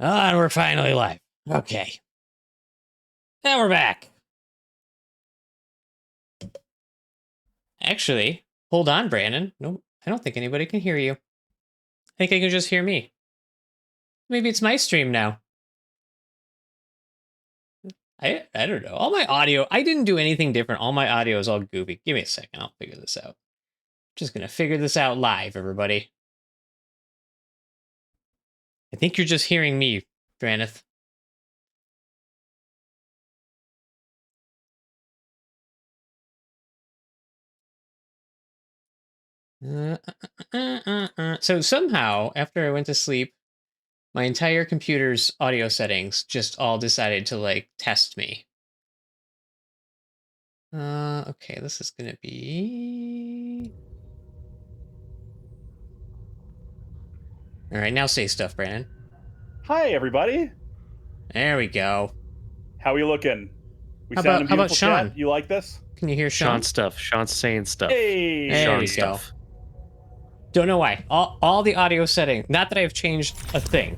And we're finally live. Okay. Now we're back. Actually, hold on, Brandon. No, I don't think anybody can hear you. I think they can just hear me. Maybe it's my stream now. I don't know. All my audio, I didn't do anything different. All my audio is all goofy. Give me a second. I'll figure this out. Just going to figure this out live, everybody. I think you're just hearing me, Dranith. So somehow, after I went to sleep, my entire computer's audio settings just all decided to, like, test me. Okay, this is gonna be... All right, now say stuff, Brandon. Hi, everybody. There we go. How are you looking? How about Shon? Chat? You like this? Can you hear Shon? Sean stuff. Sean's saying stuff. Hey, there Sean we stuff. go. Don't know why. All the audio setting. Not that I've changed a thing.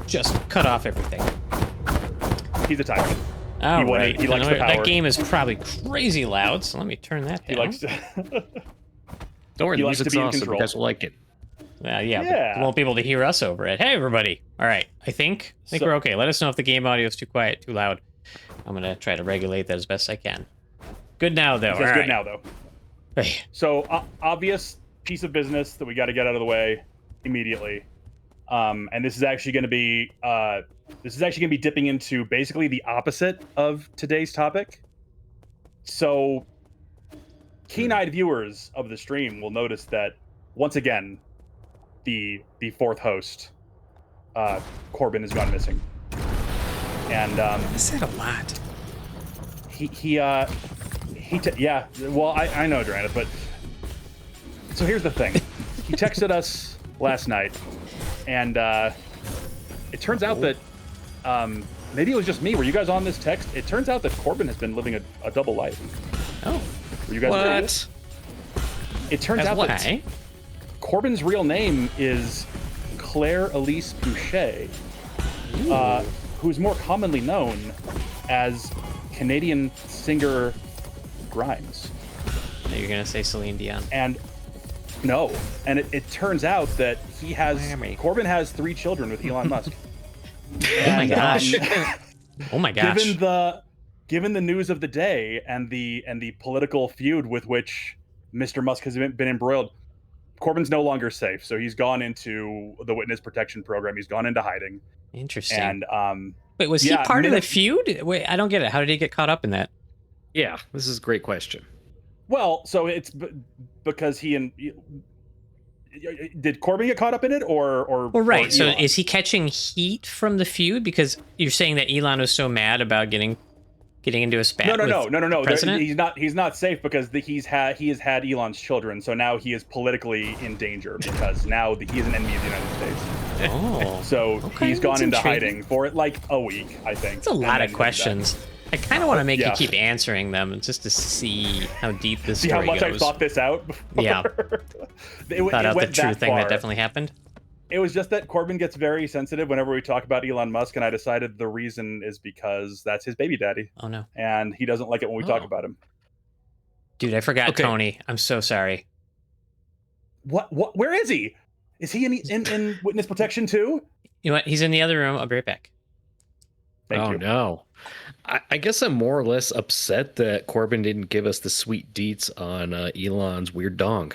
Just cut off everything. He's a tyrant. Oh, He right. likes the power. That game is probably crazy loud, so let me turn that down. He likes to. Don't worry, He the likes to music's be in awesome. You control. guys will like it. Yeah, Yeah. But you won't be able to hear us over it. Hey, everybody. All right. I think we're okay. Let us know if the game audio is too quiet, too loud. I'm going to try to regulate that as best I can. Good now, though. It's good now, though. Hey. So, obvious piece of business that we got to get out of the way immediately. And this is actually going to be dipping into basically the opposite of today's topic. So, keen-eyed viewers of the stream will notice that once again, the fourth host, Corbin, has gone missing. And I said a lot. Yeah. Well, I know, Dranith, but so here's the thing. He texted us last night, and it turns out that maybe it was just me. Were you guys on this text? It turns out that Corbin has been living a double life. Oh. Were you guys aware of this? It turns out that Corbin's real name is Claire Elise Boucher, who's more commonly known as Canadian singer Grimes. You're going to say Celine Dion. And no. And it turns out that Corbin has 3 children with Elon Musk. Oh my gosh. Oh my gosh. Given the news of the day and the political feud with which Mr. Musk has been embroiled, Corbin's no longer safe. So he's gone into the witness protection program. He's gone into hiding. Interesting. And wait, was he part of the feud? Wait, I don't get it. How did he get caught up in that? Yeah, this is a great question. Well, so it's because did Corbin get caught up in it, or well, right. Or so Elon? Is he catching heat from the feud because you're saying that Elon was so mad about getting into a spat? No. President? He's not safe because he has had Elon's children. So now he is politically in danger because now he is an enemy of the United States. Oh. So okay, he's gone into intriguing. hiding for like a week, I think. It's a lot of questions. I kind of want to make Yeah. you keep answering them just to see how deep this See story how much goes. I thought this out before? Yeah. Thought out the true thing that definitely happened. It was just that Corbin gets very sensitive whenever we talk about Elon Musk, and I decided the reason is because that's his baby daddy. Oh no. And he doesn't like it when we talk about him. Dude, I forgot Okay. Tony. I'm so sorry. What? Where is he? Is he in witness protection too? You know what? He's in the other room. I'll be right back. Thank you. No. I guess I'm more or less upset that Corbin didn't give us the sweet deets on Elon's weird dong.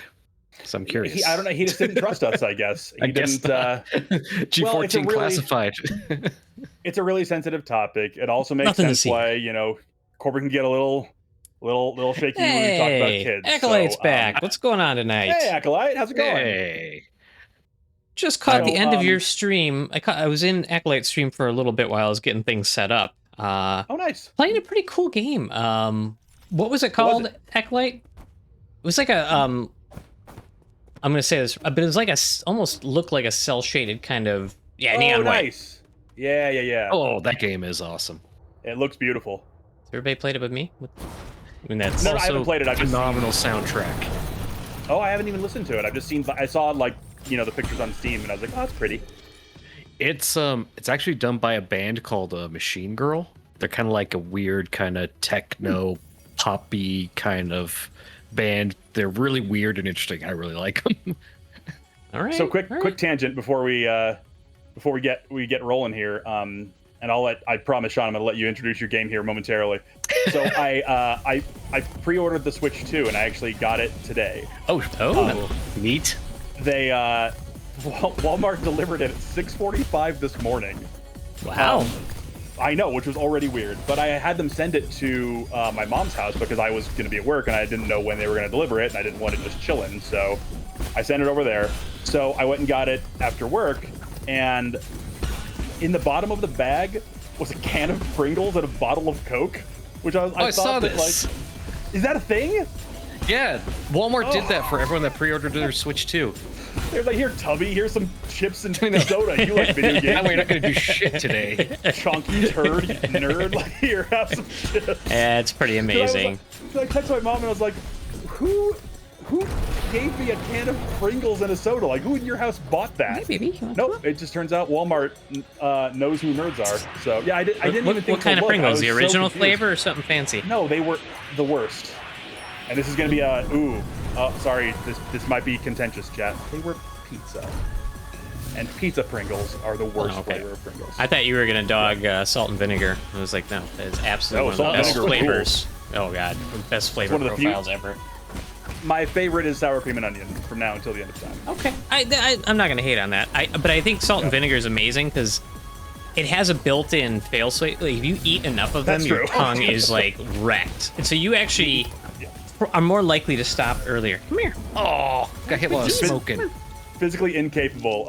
So I'm curious. I don't know. He just didn't trust us, I guess. He guess didn't. G14 well, it's a really- classified. It's a really sensitive topic. It also makes Nothing to sense see. why Corbin can get a little shaky when we talk about Hey, kids. Acolyte's so, back. What's going on tonight? Hey, Acolyte, how's it going? Hey. Just caught the end of um, your stream. I was in Acolyte's stream for a little bit while I was getting things set up. Oh, nice. Playing a pretty cool game. What was it called, Acolyte? It was like a I'm gonna say this, but it was like almost looked like a cell shaded kind of neon white. Nice. Yeah. Oh, that game is awesome. It looks beautiful. Has everybody played it with me? I mean, that's No, I haven't played it. I've just Phenomenal soundtrack. Oh, I haven't even listened to it. I saw like the pictures on Steam, and I was like, oh, that's pretty. It's actually done by a band called Machine Girl. They're kind of like a weird kind of techno poppy kind of band. They're really weird and interesting. I really like them. All right. So quick tangent before we get rolling here. And I promise, Shon, I'm gonna let you introduce your game here momentarily. So I pre-ordered the Switch 2 and I actually got it today. Oh, neat. They Walmart delivered it at 6:45 this morning. Wow. I know, which was already weird, but I had them send it to my mom's house because I was going to be at work and I didn't know when they were going to deliver it and I didn't want it just chilling. So I sent it over there. So I went and got it after work, and in the bottom of the bag was a can of Pringles and a bottle of Coke, which I saw thought this. like, is that a thing? Yeah, Walmart did that for everyone that pre-ordered their Switch 2. They're like, here, Tubby, here's some chips and soda. You like video games? We're not going to do shit today. Chunky turd, you nerd. Like, here, have some chips. Yeah, it's pretty amazing. So I texted my mom and I was like, who gave me a can of Pringles and a soda? Like, who in your house bought that? Hey, baby. Nope, it just turns out Walmart knows who nerds are. So yeah, I didn't even think. What kind of look. Pringles? The So original confused. flavor or something fancy? No, they were the worst. And this is gonna be sorry, this might be contentious, chat. They were pizza. And pizza Pringles are the worst flavor of Pringles. I thought you were gonna dog salt and vinegar. I was like, no, that is absolutely one salt of the and best vinegar flavors. Oh god, best flavor one of the few- profiles ever. My favorite is sour cream and onion from now until the end of time. Okay, I'm not gonna hate on that. But I think salt and vinegar is amazing because it has a built-in fail-safe. Like, if you eat enough of them, That's your true. tongue is like wrecked, and so you actually are more likely to stop earlier. Come here. Oh, got hit while I was smoking. Physically incapable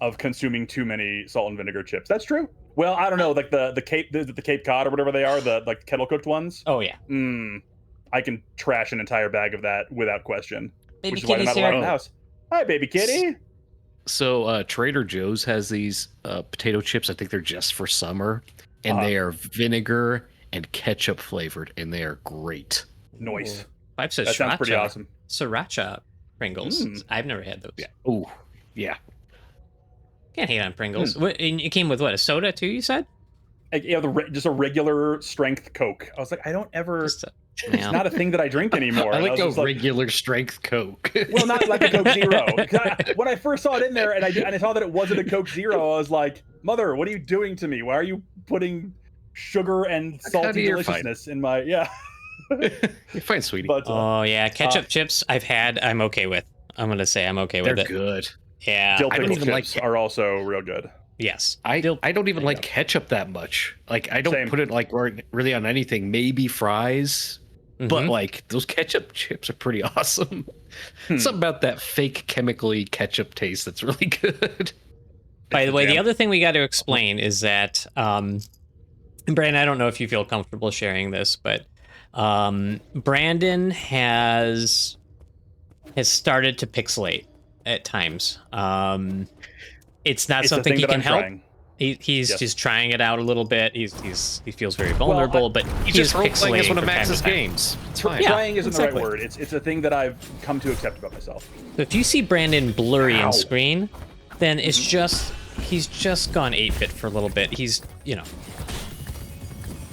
of consuming too many salt and vinegar chips. That's true. Well, I don't know, like the Cape Cod or whatever they are, the like kettle cooked ones. Oh yeah. I can trash an entire bag of that without question. Baby which is why they're not kitty's allowed here. in the house. Hi, baby kitty. So Trader Joe's has these potato chips. I think they're just for summer, and they are vinegar and ketchup flavored, and they are great. Nice. I've said That sounds pretty awesome. Sriracha Pringles. I've never had those. Yeah. Oh, yeah. Can't hate on Pringles. What, and it came with what, a soda too? You said? Like, yeah, just a regular strength Coke. I was like, I don't ever. It's not a thing that I drink anymore. I And like was a just like, regular strength Coke. well, not like a Coke Zero. When I first saw it in there and I saw that it wasn't a Coke Zero, I was like, Mother, what are you doing to me? Why are you putting sugar and salty deliciousness in my You're fine, sweetie. But, Oh yeah, ketchup chips I'm okay with. I'm gonna say I'm okay with They're it. good. Yeah. dill I don't pickle even chips like- are also real good. Yes. I don't even like ketchup that much. Like I don't Same. put it like really on anything. Maybe fries, but Mhm. like those ketchup chips are pretty awesome. Something about that fake chemically ketchup taste that's really good. By the way, the jam. other thing we got to explain is that, and Brandon, I don't know if you feel comfortable sharing this, but Brandon has started to pixelate at times. It's not It's a something thing he that can I'm help. trying. He's Yes. just trying it out a little bit. He feels very vulnerable, but He he is just role playing as pixelating one of from time Max's to time. games. It's fine. Yeah, Trying isn't exactly. the right word. It's a thing that I've come to accept about myself. So if you see Brandon blurry Ow. on screen, then it's just he's just gone 8-bit for a little bit. He's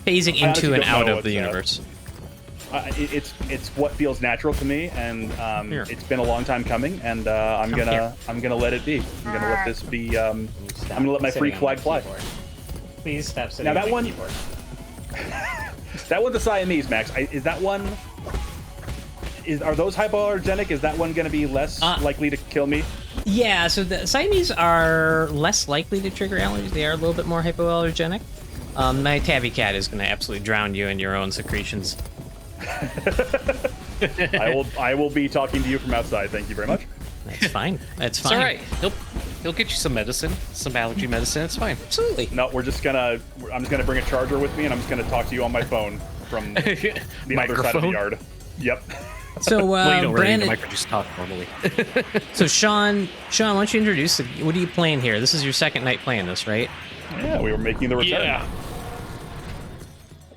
phasing I honestly into and don't out know of the what's, universe. It's what feels natural to me, and Here. it's been a long time coming, and I'm Come here. gonna let it be. I'm gonna let this be. I'm gonna let my freak flag fly. Please stop sitting Now that on my one- keyboard. That one's a Siamese, Max. Is that one? Are those hypoallergenic? Is that one gonna be less likely to kill me? Yeah, so the Siamese are less likely to trigger allergies. They are a little bit more hypoallergenic. My tabby cat is going to absolutely drown you in your own secretions. I will be talking to you from outside. Thank you very much. That's fine. That's It's fine. all right. He'll get you some medicine, some allergy medicine. It's fine. Absolutely. No, I'm just gonna bring a charger with me, and I'm just gonna talk to you on my phone from the other side of the Microphone? yard. Yep. So, Well, you don't really need Brandon, a micro, just talk normally. so Shon, why don't you introduce what are you playing here? This is your second night playing this, right? Yeah, we were making the return. Yeah.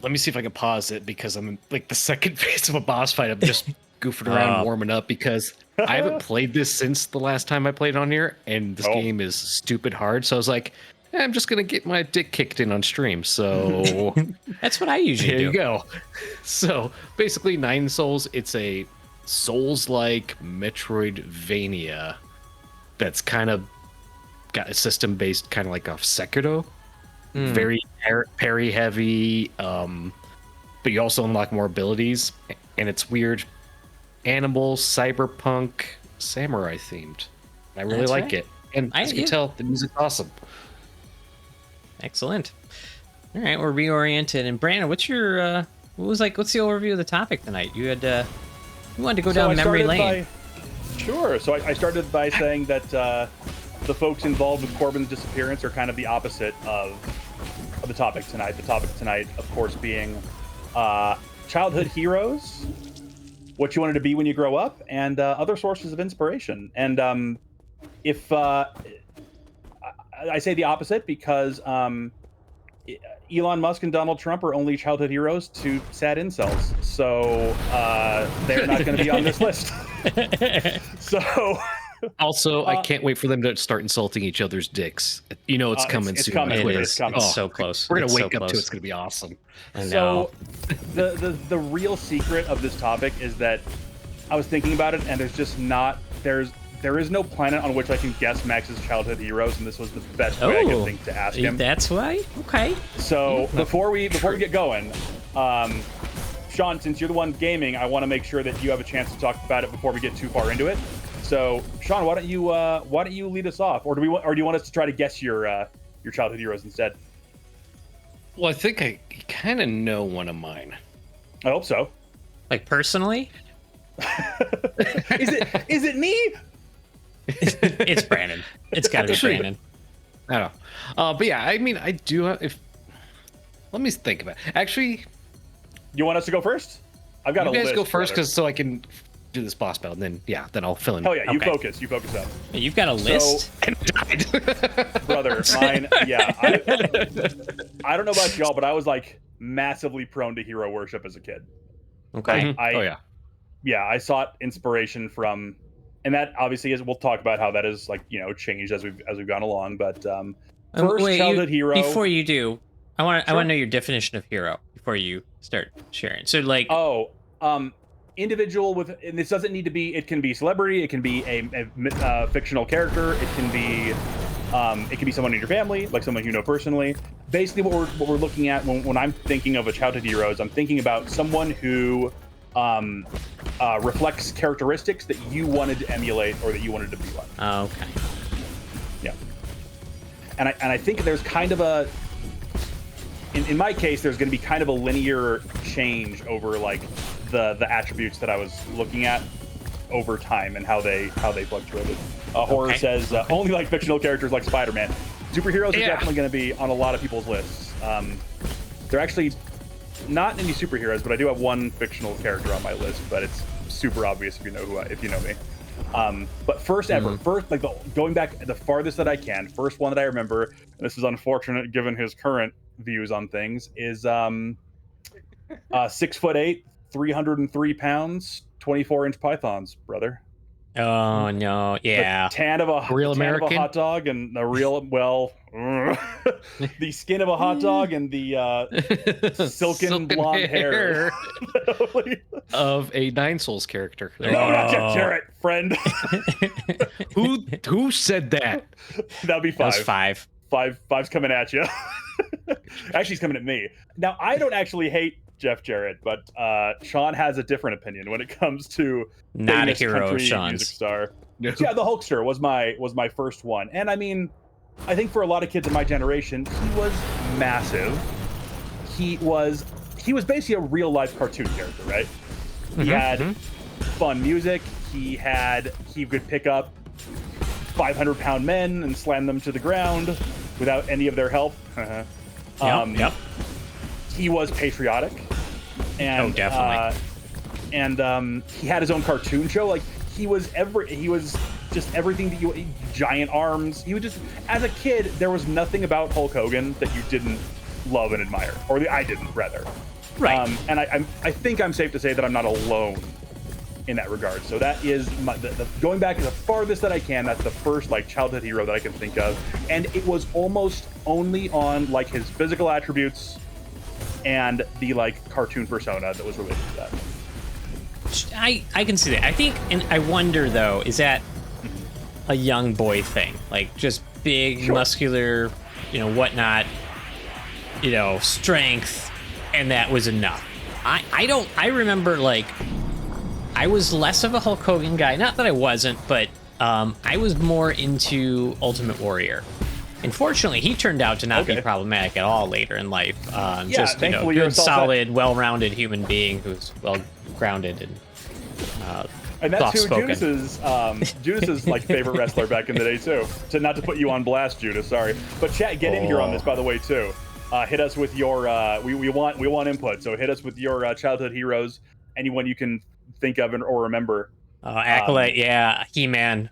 Let me see if I can pause it because I'm in like the second phase of a boss fight. I'm just goofing around, warming up because I haven't played this since the last time I played on here, and this game is stupid hard. So I was like, I'm just gonna get my dick kicked in on stream. So That's what I usually do. there you go. So basically, Nine Souls. It's a Souls-like Metroidvania that's kind of got a system based, kind of like a Sekiro. Very parry heavy, but you also unlock more abilities, and it's weird, animal, cyberpunk, samurai themed. I really like it, and as you can tell, the music's awesome. Excellent. All right, we're reoriented. And Brandon, what's the overview of the topic tonight? You had you wanted to go down memory lane. Sure. So I started by saying that the folks involved with Corbin's disappearance are kind of the opposite of the topic tonight. The topic tonight, of course, being childhood heroes, what you wanted to be when you grow up, and other sources of inspiration. And if I say the opposite because Elon Musk and Donald Trump are only childhood heroes to sad incels, so they're not going to be on this list. So. Also, I can't wait for them to start insulting each other's dicks. You know it's coming soon. It's so close. We're gonna wake up to it. It's gonna be awesome. I know. So the real secret of this topic is that I was thinking about it, and there is no planet on which I can guess Max's childhood heroes, and this was the best way I could think to ask him. That's why. Okay. So before we get going, Shon, since you're the one gaming, I want to make sure that you have a chance to talk about it before we get too far into it. So, Shon, why don't you lead us off, or do you want us to try to guess your childhood heroes instead? Well, I think I kind of know one of mine. I hope so. Like personally? Is it me? It's Brandon. It's got to be Brandon. I don't know. But yeah, I mean, I do have. Let me think about it. Actually, you want us to go first? I've got a list. You guys go first, because so I can do this boss battle, and then I'll fill in. Oh yeah, you focus up. You've got a list? And died. Brother, mine, yeah. I don't know about y'all, but I was like massively prone to hero worship as a kid. Okay. Yeah, I sought inspiration from, and that obviously we'll talk about how that is changed as we've gone along. But first childhood hero. Before you do, I want to know your definition of hero before you start sharing. So individual with, and this doesn't need to be, it can be celebrity, it can be a fictional character, it can be someone in your family, like someone you know personally. Basically what we're looking at when I'm thinking of a childhood heroes, I'm thinking about someone who reflects characteristics that you wanted to emulate or that you wanted to be like. Oh, okay. Yeah. And I think there's kind of a, in my case, there's going to be kind of a linear change over like the attributes that I was looking at over time and how they fluctuated. Horror says only like fictional characters like Spider-Man. Superheroes are definitely going to be on a lot of people's lists. They're actually not any superheroes, but I do have one fictional character on my list. But it's super obvious if you know me. But first going back the farthest that I can, first one that I remember, and this is unfortunate given his current views on things, is 6'8", 303 pounds, 24-inch pythons, brother. Oh no, yeah. The tan of a hot dog and the real the skin of a hot dog and the silken blonde hair of a Nine Souls character. No, not Jeff Jarrett, friend. Who said that? That'd be five. That was five. Five's coming at you. Actually, he's coming at me. Now, I don't actually hate Jeff Jarrett, but Shon has a different opinion when it comes to not a hero. Shon's music star. No. Yeah, the Hulkster was my first one, and I mean, I think for a lot of kids in my generation, he was massive. He was basically a real life cartoon character, right? He had fun music. He could pick up 500-pound men and slam them to the ground without any of their help. Yep. He was patriotic, and definitely. He had his own cartoon show. Like he was just everything that you, giant arms. He was just, as a kid, there was nothing about Hulk Hogan that you didn't love and admire, or I didn't rather. Right. And I think I'm safe to say that I'm not alone in that regard. So that is going back to the farthest that I can. That's the first like childhood hero that I can think of, and it was almost only on like his physical attributes and the like cartoon persona that was related to that. I can see that. I think, and I wonder though, is that a young boy thing? Like just big, muscular, whatnot, strength, and that was enough. I remember like I was less of a Hulk Hogan guy. Not that I wasn't, but I was more into Ultimate Warrior. Unfortunately, he turned out to not be problematic at all later in life. Just good, solid, well-rounded human being who's well-grounded and that's who Judas's like favorite wrestler back in the day too. Not to put you on blast, Judas, sorry, but chat, get in here on this by the way too. Hit us with your we want input, so hit us with your childhood heroes, anyone you can think of or remember. Acolyte, He-Man,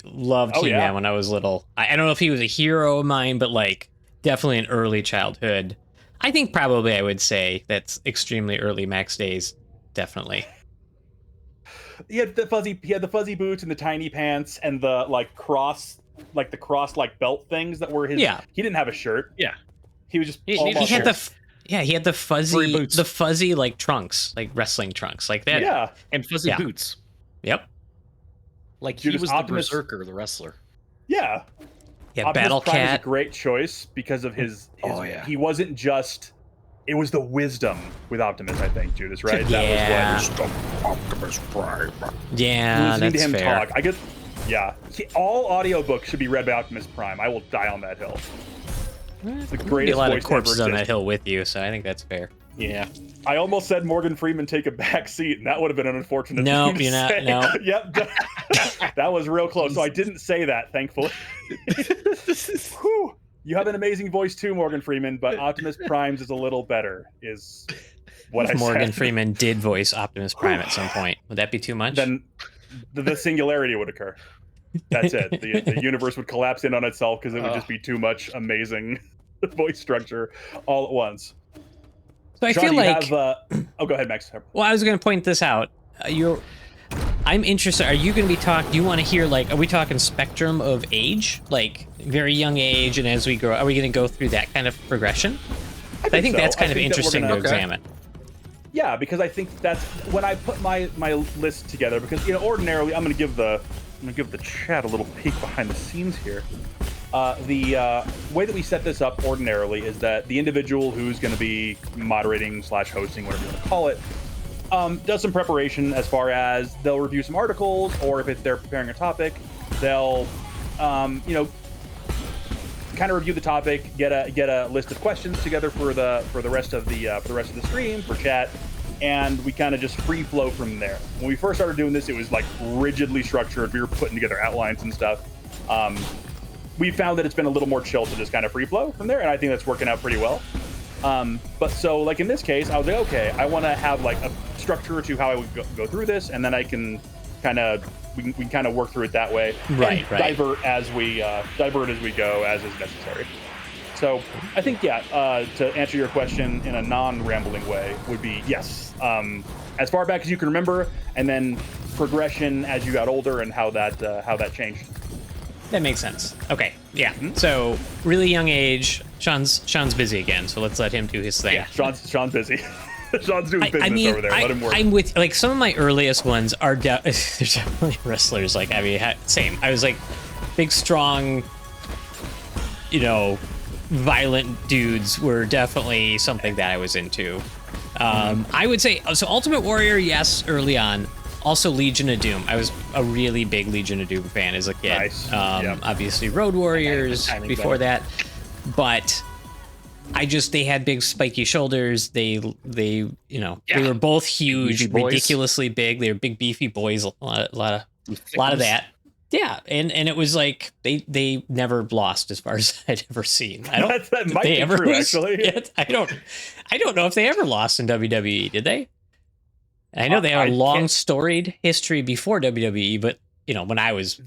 loved He-Man when I was little. I don't know if he was a hero of mine, but like definitely an early childhood. I think probably I would say that's extremely early Max days, definitely. He had the fuzzy boots and the tiny pants and the cross belt things that were his. Yeah. He didn't have a shirt. Yeah. He was just. He had the fuzzy like trunks, like wrestling trunks, like that. Yeah. And fuzzy boots. Yep. Like he was the berserker, the wrestler. Yeah. Yeah. Optimus Battle Prime Cat. is a great choice because of his. He wasn't just. It was the wisdom with Optimus, I think, Judas, right? Yeah. That was what Optimus Prime. Yeah, listening that's to him fair. talk. I guess. Yeah. All audiobooks should be read by Optimus Prime. I will die on that hill. It's the greatest a lot of voice corpses ever on that existed. hill with you, so I think that's fair. Yeah. I almost said Morgan Freeman take a back seat, and that would have been an unfortunate Nope, thing to you're not. say. No. Yep. That was real close. So I didn't say that, thankfully. Whew. You have an amazing voice too, Morgan Freeman, but Optimus Prime's is a little better, is what I said. Morgan Freeman did voice Optimus Prime at some point. Would that be too much? Then the singularity would occur. That's it. The universe would collapse in on itself because it would just be too much amazing voice structure all at once. So I Shon, feel like. go ahead, Max. Well, I was going to point this out. I'm interested. Are you going to be do you want to hear, like, are we talking spectrum of age? Like, very young age, and as we grow, are we going to go through that kind of progression? I think that's kind of interesting to examine. Yeah, because I think that's when I put my list together. Because ordinarily, I'm going to give the chat a little peek behind the scenes here. The way that we set this up ordinarily is that the individual who's going to be moderating / hosting, whatever you want to call it, does some preparation as far as they'll review some articles, or if they're preparing a topic, they'll kind of review the topic, get a list of questions together for the rest of the stream for chat, and we kind of just free flow from there. When we first started doing this, it was like rigidly structured. We were putting together outlines and stuff. We found that it's been a little more chill to just kind of free flow from there, and I think that's working out pretty well. But so like in this case, I was like, okay, I want to have like a structure to how I would go through this, and then I can kind of we can kind of work through it that way, right? Divert as we go as is necessary. So I think to answer your question in a non-rambling way would be yes, as far back as you can remember, and then progression as you got older and how that changed. That makes sense. Okay, yeah. Mm-hmm. So really young age. Shon's busy again, so let's let him do his thing. Yeah, Shon's busy. Shon's doing business over there. Let him work. I'm with, like, some of my earliest ones are there's definitely wrestlers. Like, I mean, same. I was like big, strong, violent dudes were definitely something that I was into. I would say so. Ultimate Warrior, yes, early on. Also, Legion of Doom. I was a really big Legion of Doom fan as a kid. Nice. Obviously, Road Warriors before that, but they had big spiky shoulders. They were both huge, ridiculously big. They were big beefy boys. A lot of that. Yeah, and it was like they never lost as far as I'd ever seen. That might be true, actually. I don't know if they ever lost in WWE. Did they? I know they have a long storied history before WWE, but when I was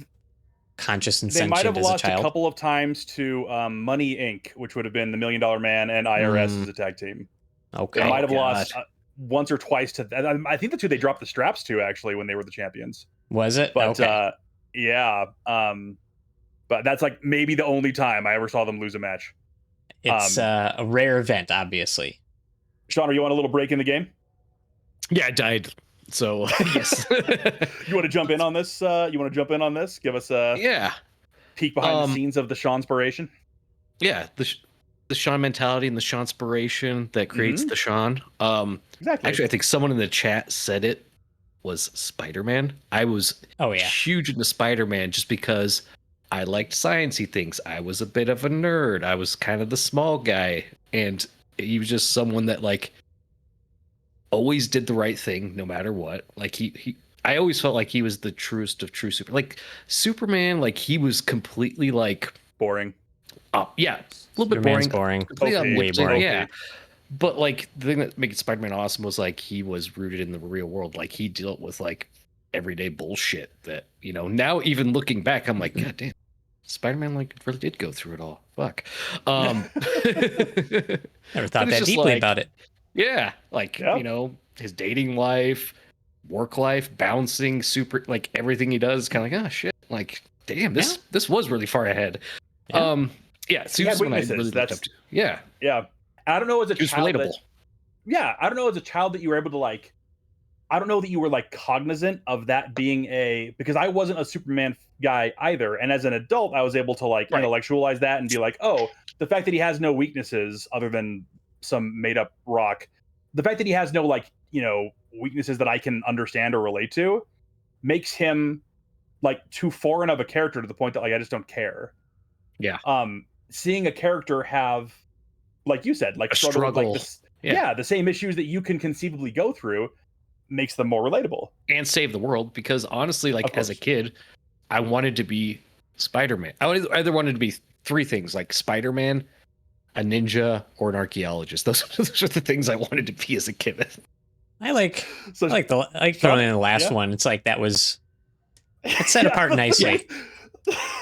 conscious and sentient as a child, they might have lost a couple of times to Money Inc., which would have been the $1 Million Man and IRS as a tag team. Okay, they might have lost. once or twice to. I think the two they dropped the straps to actually when they were the champions. Was it? But Okay. yeah, but that's like maybe the only time I ever saw them lose a match. It's a rare event, obviously. Sean, are you on a little break in the game? Yeah, I died. So yes. You want to jump in on this? Give us a Yeah. peek behind the scenes of the Shonspiration. Yeah, the Shon mentality and the Shonspiration that creates the Shon. Exactly. Actually, I think someone in the chat said it was Spider-Man. I was huge into Spider-Man just because I liked sciencey things. I was a bit of a nerd. I was kind of the small guy, and he was just someone that like always did the right thing no matter what. Like I always felt like he was the truest of true Superman. Like he was completely like boring. Yeah, a little bit boring. Way boring. Yeah. But like the thing that made Spider-Man awesome was like he was rooted in the real world. Like he dealt with like everyday bullshit that, you know, now even looking back, I'm like, God damn, Spider-Man like really did go through it all. Fuck. Never thought that deeply about it. Yeah. Like, you know, his dating life, work life, bouncing, super like everything he does, kind of like, oh shit. Like, damn, this was really far ahead. Yeah, Sue's one I really looked up to. Yeah. Yeah. I don't know as a child. Relatable. I don't know as a child that you were able to like. I don't know that you were like cognizant of that being because I wasn't a Superman guy either, and as an adult, I was able to like intellectualize that and be like, oh, the fact that he has no weaknesses other than some made up rock, the fact that he has no like weaknesses that I can understand or relate to, makes him like too foreign of a character to the point that like I just don't care. Yeah. Seeing a character have, like you said, like struggle. Like this, the same issues that you can conceivably go through makes them more relatable and save the world. Because honestly, like as a kid, I wanted to be Spider-Man. I either wanted to be three things, like Spider-Man, a ninja, or an archaeologist. Those are the things I wanted to be as a kid. I like throwing in the last one. It's like it's set apart nicely.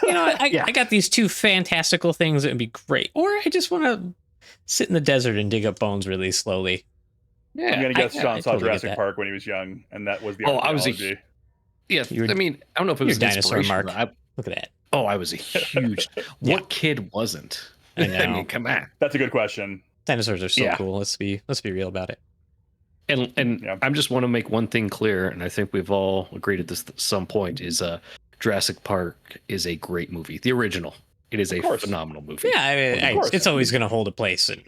You know, I got these two fantastical things that would be great. Or I just want to sit in the desert and dig up bones really slowly. Yeah, I'm gonna guess Sean saw Jurassic Park when he was young, and that was the archaeology. I mean, I don't know if it was dinosaur Mark. Look at that. Oh, I was a huge. What kid wasn't? I know. I mean, come on. That's a good question. Dinosaurs are so cool. Let's be real about it. And I just want to make one thing clear, and I think we've all agreed at this at some point, is Jurassic Park is a great movie. The original. It is a phenomenal movie. Yeah, I mean, it's always going to hold a place in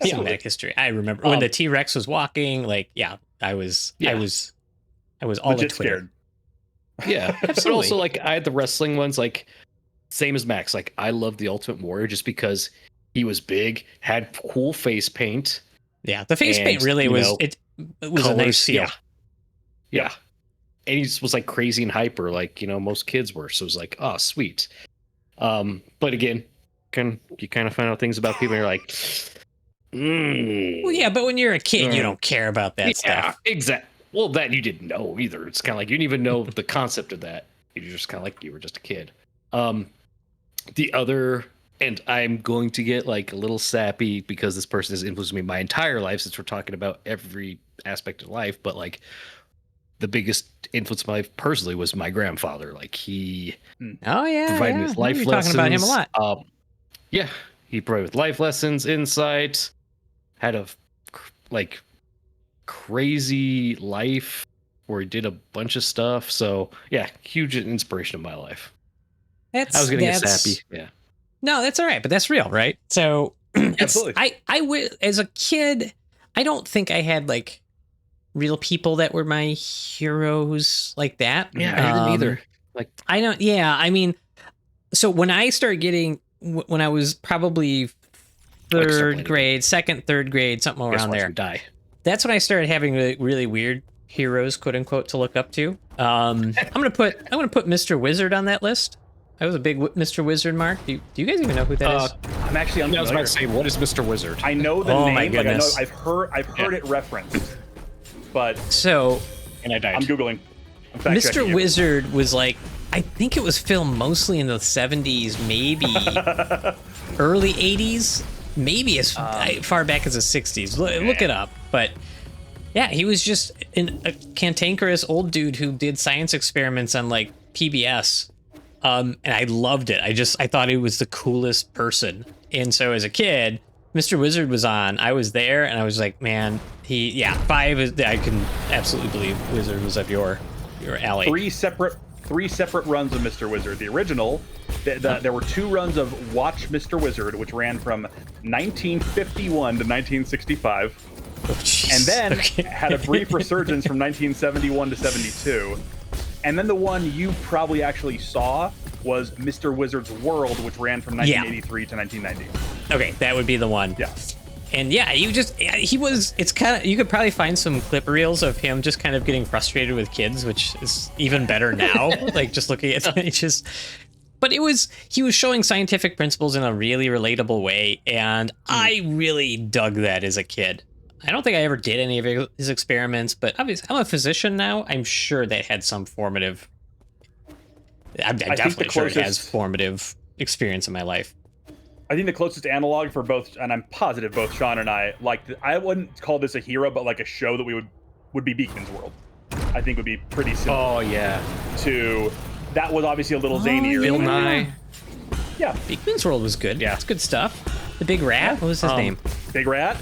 cinematic history. I remember when the T-Rex was walking. Like, I was all legit scared. Yeah, but also like I had the wrestling ones. Like, same as Max. Like, I love the Ultimate Warrior just because he was big, had cool face paint. Yeah, the face paint really was. It was colors, a nice seal. Yeah. And he just was like crazy and hyper, like most kids were. So it was like, oh, sweet. But again, you kind of find out things about people, and you're like, well, yeah. But when you're a kid, you don't care about that stuff. Yeah, exactly. Well, that you didn't know either. It's kind of like you didn't even know the concept of that. You're just kind of like you were just a kid. The other. And I'm going to get like a little sappy because this person has influenced me my entire life, since we're talking about every aspect of life. But like the biggest influence in my life personally was my grandfather. Like he provided me with life lessons. Talking about him a lot. He provided with life lessons, insight, had a like crazy life where he did a bunch of stuff. So yeah, huge inspiration of my life. I was going to get sappy. Yeah. No, that's all right, but that's real, right? So, absolutely. As a kid, I don't think I had like real people that were my heroes like that. Yeah, I didn't either. Like, I don't. Yeah, I mean, so when I started getting, when I was probably third grade, third grade, something around there. That's when I started having really weird heroes, quote unquote, to look up to. I'm gonna put Mr. Wizard on that list. I was a big Mr. Wizard, Mark. Do you guys even know who that is? I'm actually unfamiliar. I was about to say, what is Mr. Wizard? I know the name. My goodness. Like I've heard it referenced, but and I died. I'm googling. Mr. Wizard was like, I think it was filmed mostly in the 70s, maybe early 80s, maybe as far back as the 60s. Look it up. But Yeah, he was just a cantankerous old dude who did science experiments on like PBS. And I loved it. I thought he was the coolest person. And so as a kid, Mr. Wizard was on. I was there, and I was like, man, 5 is. I can absolutely believe Wizard was up your alley. Three separate runs of Mr. Wizard. The original, there were 2 runs of Watch Mr. Wizard, which ran from 1951 to 1965. Oh, jeez. And then Okay. had a brief resurgence from 1971 to 72. And then the one you probably actually saw was Mr. Wizard's World, which ran from 1983 to 1990. Okay, that would be the one. Yeah. And yeah, it's kind of, you could probably find some clip reels of him just kind of getting frustrated with kids, which is even better now. Like just looking at it, but he was showing scientific principles in a really relatable way. And I really dug that as a kid. I don't think I ever did any of his experiments, but obviously I'm a physician now. I'm sure that had some formative. I'm definitely sure it has formative experience in my life. I think the closest analog for both, and I'm positive both Shon and I, I wouldn't call this a hero, but like a show that we would be Beakman's World. I think would be pretty similar. Oh yeah. That was obviously a little zanier. Bill Nye. Yeah. Beakman's World was good. Yeah. It's good stuff. The Big Rat. What was his name? Big Rat.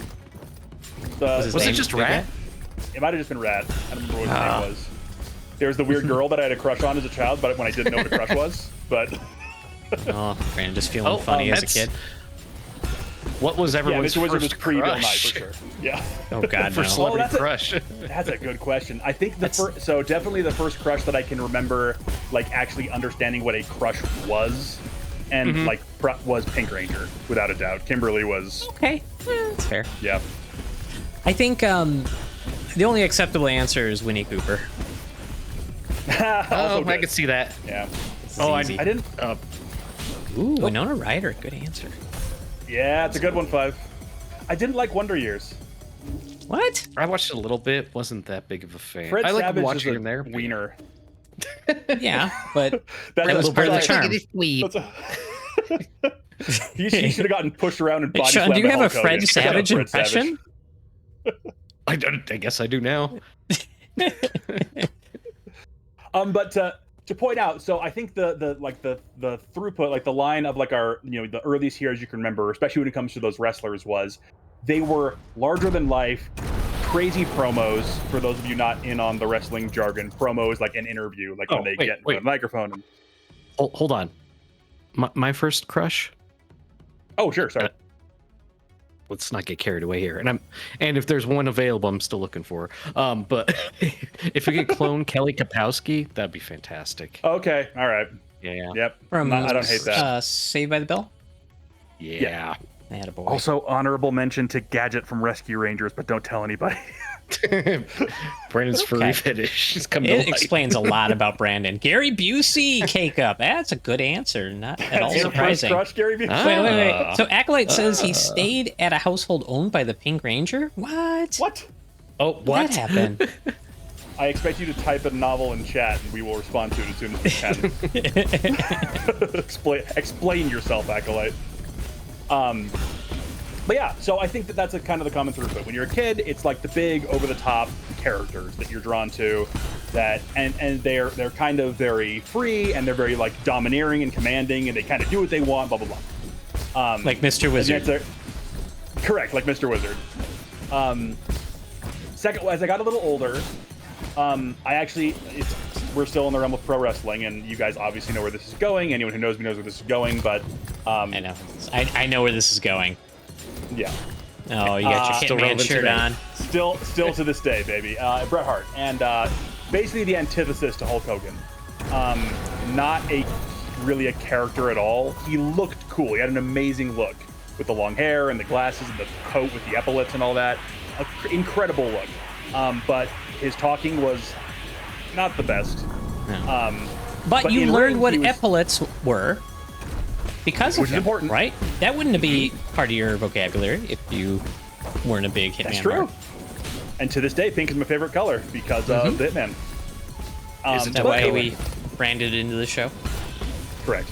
Was it just Rat? It might have just been Rat. I don't remember what his name was. There was the weird girl that I had a crush on as a child, but when I didn't know what a crush was. But Oh, Brandon just feeling funny as a kid. What was everyone's Mr. Wizard was first pre-Bill Nye crush? for sure. Yeah. Oh God, For no. celebrity crush. That's a good question. I think so definitely the first crush that I can remember, like actually understanding what a crush was, and was Pink Ranger, without a doubt. Kimberly was. Okay, yeah, that's fair. Yeah. I think the only acceptable answer is Winnie Cooper. Oh, I could see that. Yeah. Oh, easy. I didn't. Ooh, Winona Ryder. Good answer. Yeah, it's a good one, 5. I didn't like Wonder Years. What? I watched it a little bit. Wasn't that big of a fan. Fred I like Savage watching is him there. wiener. Yeah, but That that was part of the charm. He should have gotten pushed around and Hey, body Shon, slammed do you by have a Hulk Hogan. Fred Shut up, Savage Fred impression? I guess I do now. But to point out, so I think the throughput, like the line of like our, the earliest heroes you can remember, especially when it comes to those wrestlers, was they were larger than life, crazy promos. For those of you not in on the wrestling jargon, promo is like an interview, like when they get into a microphone. And... Hold on. My first crush. Oh, sure. Sorry. Let's not get carried away here. And if there's one available, I'm still looking for. But if we could clone Kelly Kapowski, that'd be fantastic. Okay. All right. Yeah. Yep. From I don't hate that. Saved by the Bell. Yeah. Attaboy. Also, honorable mention to Gadget from Rescue Rangers, but don't tell anybody. Brandon's furry fetish is coming to It light. explains a lot about Brandon. Gary Busey, cake up. That's a good answer. Not at all Your first surprising. crush, Gary Busey? Wait. So Acolyte says he stayed at a household owned by the Pink Ranger? What? What? Oh, what? That happened? I expect you to type a novel in chat, and we will respond to it as soon as we can. Explain yourself, Acolyte. But yeah, so I think that's a kind of the common throughput. When you're a kid, it's like the big, over-the-top characters that you're drawn to, and they're kind of very free, and they're very like domineering and commanding, and they kind of do what they want, blah blah blah. Like Mr. Wizard. Correct, like Mr. Wizard. Second, as I got a little older, we're still in the realm of pro wrestling, and you guys obviously know where this is going. Anyone who knows me knows where this is going, but I know. I know where this is going. yeah. Oh, you got your Hitman shirt on. Still to this day, baby. Bret Hart, and basically the antithesis to Hulk Hogan. Not really a character at all. He looked cool. He had an amazing look with the long hair and the glasses and the coat with the epaulets and all that. Incredible look. But his talking was not the best. No. But you learned what epaulets were because of which is him, important, right? That wouldn't be part of your vocabulary if you weren't a big Hitman. That's true. mark. And to this day, pink is my favorite color because of the Hitman. Is that why we branded it into the show? Correct.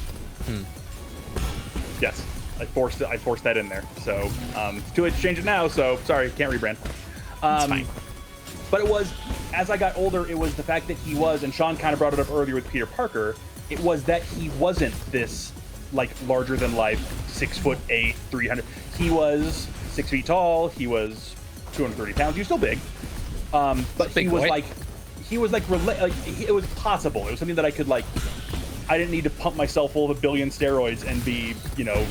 Yes, I forced that in there. So too late to change it now. So sorry, can't rebrand. That's fine. But it was, as I got older, it was the fact that he was, and Shon kind of brought it up earlier with Peter Parker, it was that he wasn't this, like, larger than life, 6'8", 300. He was 6 feet tall. He was 230 pounds. He was still big. But he was like, it was possible. It was something that I could, like, I didn't need to pump myself full of a billion steroids and be, you know,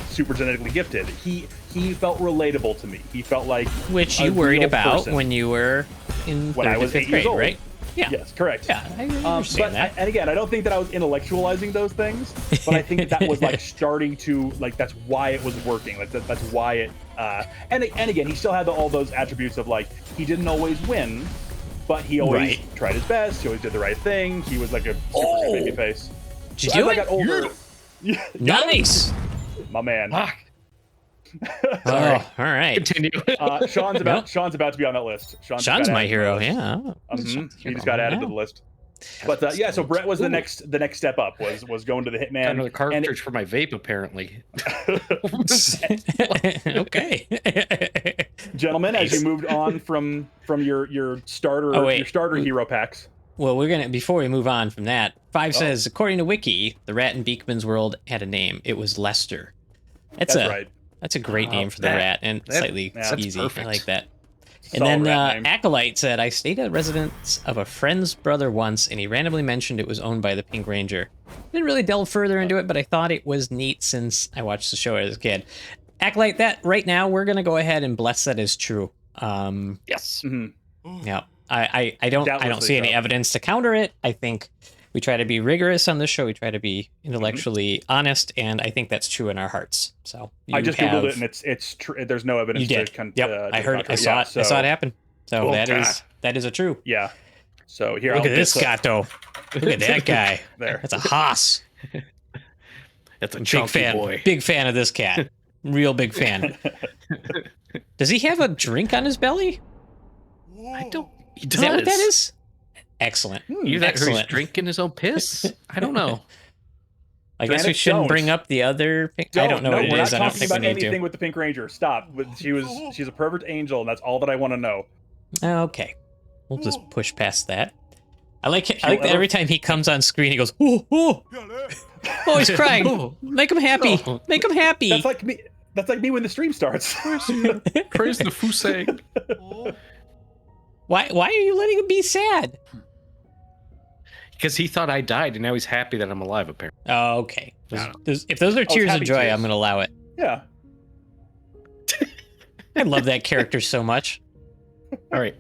super genetically gifted. He felt relatable to me. He felt like which you worried about when you were in when I was 8 years old, right? Yeah. Yes, correct. Yeah, I understand that. And again, I don't think that I was intellectualizing those things, but I think that was like starting to, like, that's why it was working. Like that's why it. And again, he still had all those attributes of, like, he didn't always win, but he always tried his best. He always did the right thing. He was like a super baby face. Did you do it? As I got older, Nice, my man. Oh, all right. Continue. Sean's about to be on that list. Sean's my hero. Yeah. He just got added to the list. But yeah, so Brett was the next step up. Was going to the Hitman. Got another cartridge for my vape, apparently. Okay. Gentlemen, as you moved on from your starter your starter hero packs. Well, we're gonna, before we move on from that, Five says, according to Wiki, the rat in Beekman's world had a name. It was Lester. That's right. That's a great name for the rat, and slightly easy. Perfect. I like that. Solid And then rat name. Acolyte said, I stayed at a residence of a friend's brother once, and he randomly mentioned it was owned by the Pink Ranger. Didn't really delve further into it, but I thought it was neat since I watched the show as a kid. Acolyte, that right now, we're going to go ahead and bless that as true. Yes. Yeah. I don't see any evidence to counter it. I think we try to be rigorous on this show. We try to be intellectually honest, and I think that's true in our hearts. So I just googled it, and it's true. There's no evidence. You did. I heard. I saw it. I saw it happen. So that is a true. Yeah. So here, look at this Gato. Look at that guy. There. That's a Haas. That's a big fan. Boy. Big fan of this cat. Real big fan. Does he have a drink on his belly? I don't. He does. Is that what that is? Excellent. You that who's drinking his own piss? I don't know. I guess we shouldn't bring up the other. I don't know what it is. I don't think we need to. We're not talking about anything with the Pink Ranger. Stop. She's a pervert angel, and that's all that I want to know. Okay, we'll just push past that. I like that every time he comes on screen, he goes, "Oh, oh, oh, he's crying. Make him happy. Make him happy." That's like me. That's like me when the stream starts. Praise the Fusang. Why are you letting him be sad? Because he thought I died, and now he's happy that I'm alive, apparently. Oh, okay. If those are tears of joy, I'm going to allow it. Yeah. I love that character so much. All right.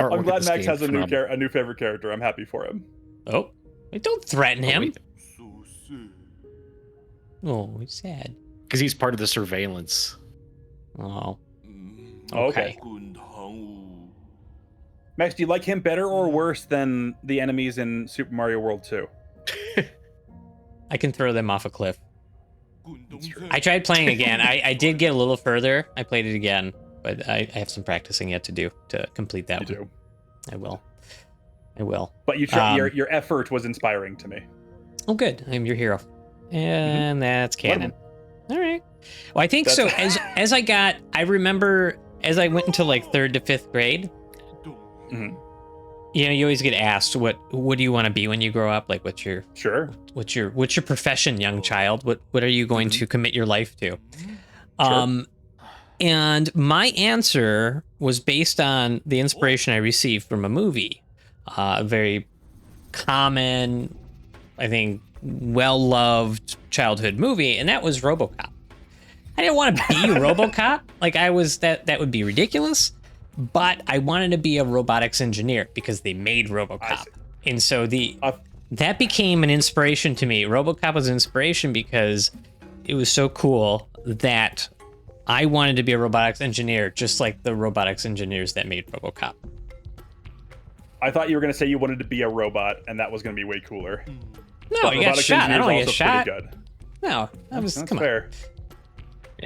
I'm glad Max has a new favorite character. I'm happy for him. Oh, don't threaten him. Oh, he's sad. Because he's part of the surveillance. Oh. Okay. Max, do you like him better or worse than the enemies in Super Mario World 2? I can throw them off a cliff. I tried playing again. I did get a little further. I played it again, but I have some practicing yet to do to complete that one. I will. But you tried, your effort was inspiring to me. Oh, good. I'm your hero. And that's canon. All right. Well, I think so. As I remember as I went into like 3rd to 5th grade, you know, you always get asked what do you want to be when you grow up? Like, what's your profession, young child? What are you going to commit your life to? And my answer was based on the inspiration I received from a movie, a very common, I think, well-loved childhood movie, and that was RoboCop. I didn't want to be RoboCop. Like, that would be ridiculous. But I wanted to be a robotics engineer because they made RoboCop. And so that became an inspiration to me. RoboCop was an inspiration because it was so cool that I wanted to be a robotics engineer, just like the robotics engineers that made RoboCop. I thought you were going to say you wanted to be a robot, and that was going to be way cooler. No, you got shot. I don't get shot. Good. No, that's fair.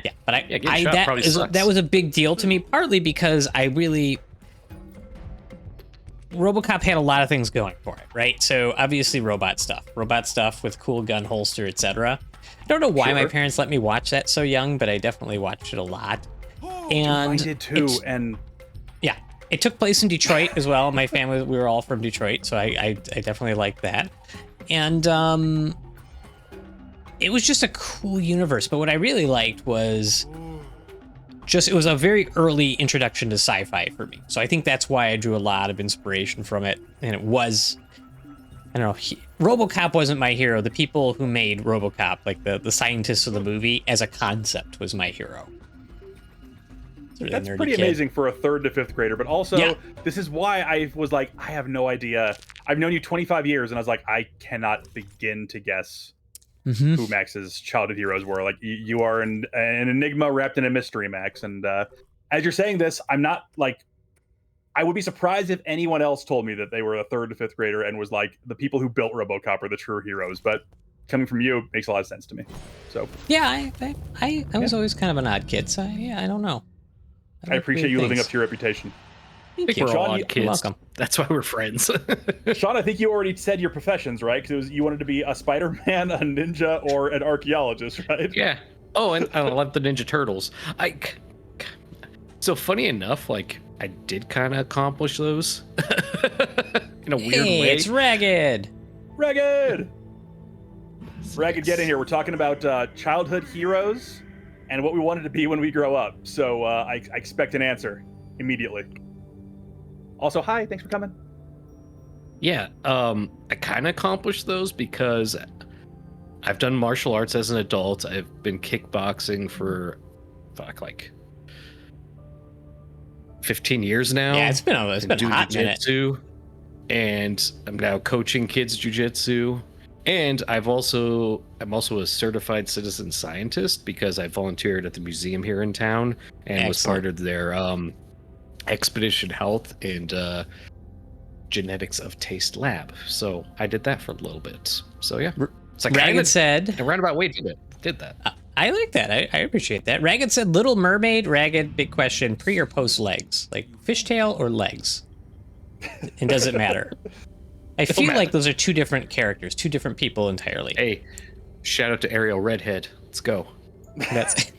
Yeah, but that was a big deal to me, partly because RoboCop had a lot of things going for it, right? So obviously robot stuff with cool gun holster, etc. I don't know why my parents let me watch that so young, but I definitely watched it a lot. And I did too. It took place in Detroit as well. My family, we were all from Detroit, so I definitely liked that. And it was just a cool universe. But what I really liked was it was a very early introduction to sci-fi for me. So I think that's why I drew a lot of inspiration from it. And it was, I don't know, RoboCop wasn't my hero. The people who made RoboCop, like the scientists of the movie, as a concept was my hero. That's pretty amazing for a 3rd to 5th grader, but also this is why I was like, I have no idea. I've known you 25 years, and I was like, I cannot begin to guess who Max's childhood heroes were. Like, you are an enigma wrapped in a mystery, Max. And as you're saying this, I'm not like, I would be surprised if anyone else told me that they were a 3rd to 5th grader and was like, the people who built RoboCop are the true heroes. But coming from you makes a lot of sense to me. So yeah, I was always kind of an odd kid. So I don't know. I appreciate you living up to your reputation. Thank you. We're all odd kids. You're welcome. That's why we're friends. Shon, I think you already said your professions, right? Because you wanted to be a Spider-Man, a ninja, or an archaeologist, right? Yeah. Oh, and I love the Ninja Turtles. So funny enough, like I did kind of accomplish those in a weird way. It's Ragged. Ragged, get in here. We're talking about childhood heroes and what we wanted to be when we grow up. So I expect an answer immediately. Also, hi, thanks for coming. Yeah, I kind of accomplished those because I've done martial arts as an adult. I've been kickboxing for, like 15 years now. Yeah, it's been a hot minute. And I'm now coaching kids jiu-jitsu. And I'm also a certified citizen scientist because I volunteered at the museum here in town and was part of their expedition health and genetics of taste lab. So I did that for a little bit. So yeah, it's like Ragged said, a roundabout way did that. I like that. I appreciate that. Ragged said, Little Mermaid. Ragged, big question: pre or post legs, like fishtail or legs? And does it matter? I feel like those are two different characters, two different people entirely. Hey, shout out to Ariel Redhead. Let's go. That's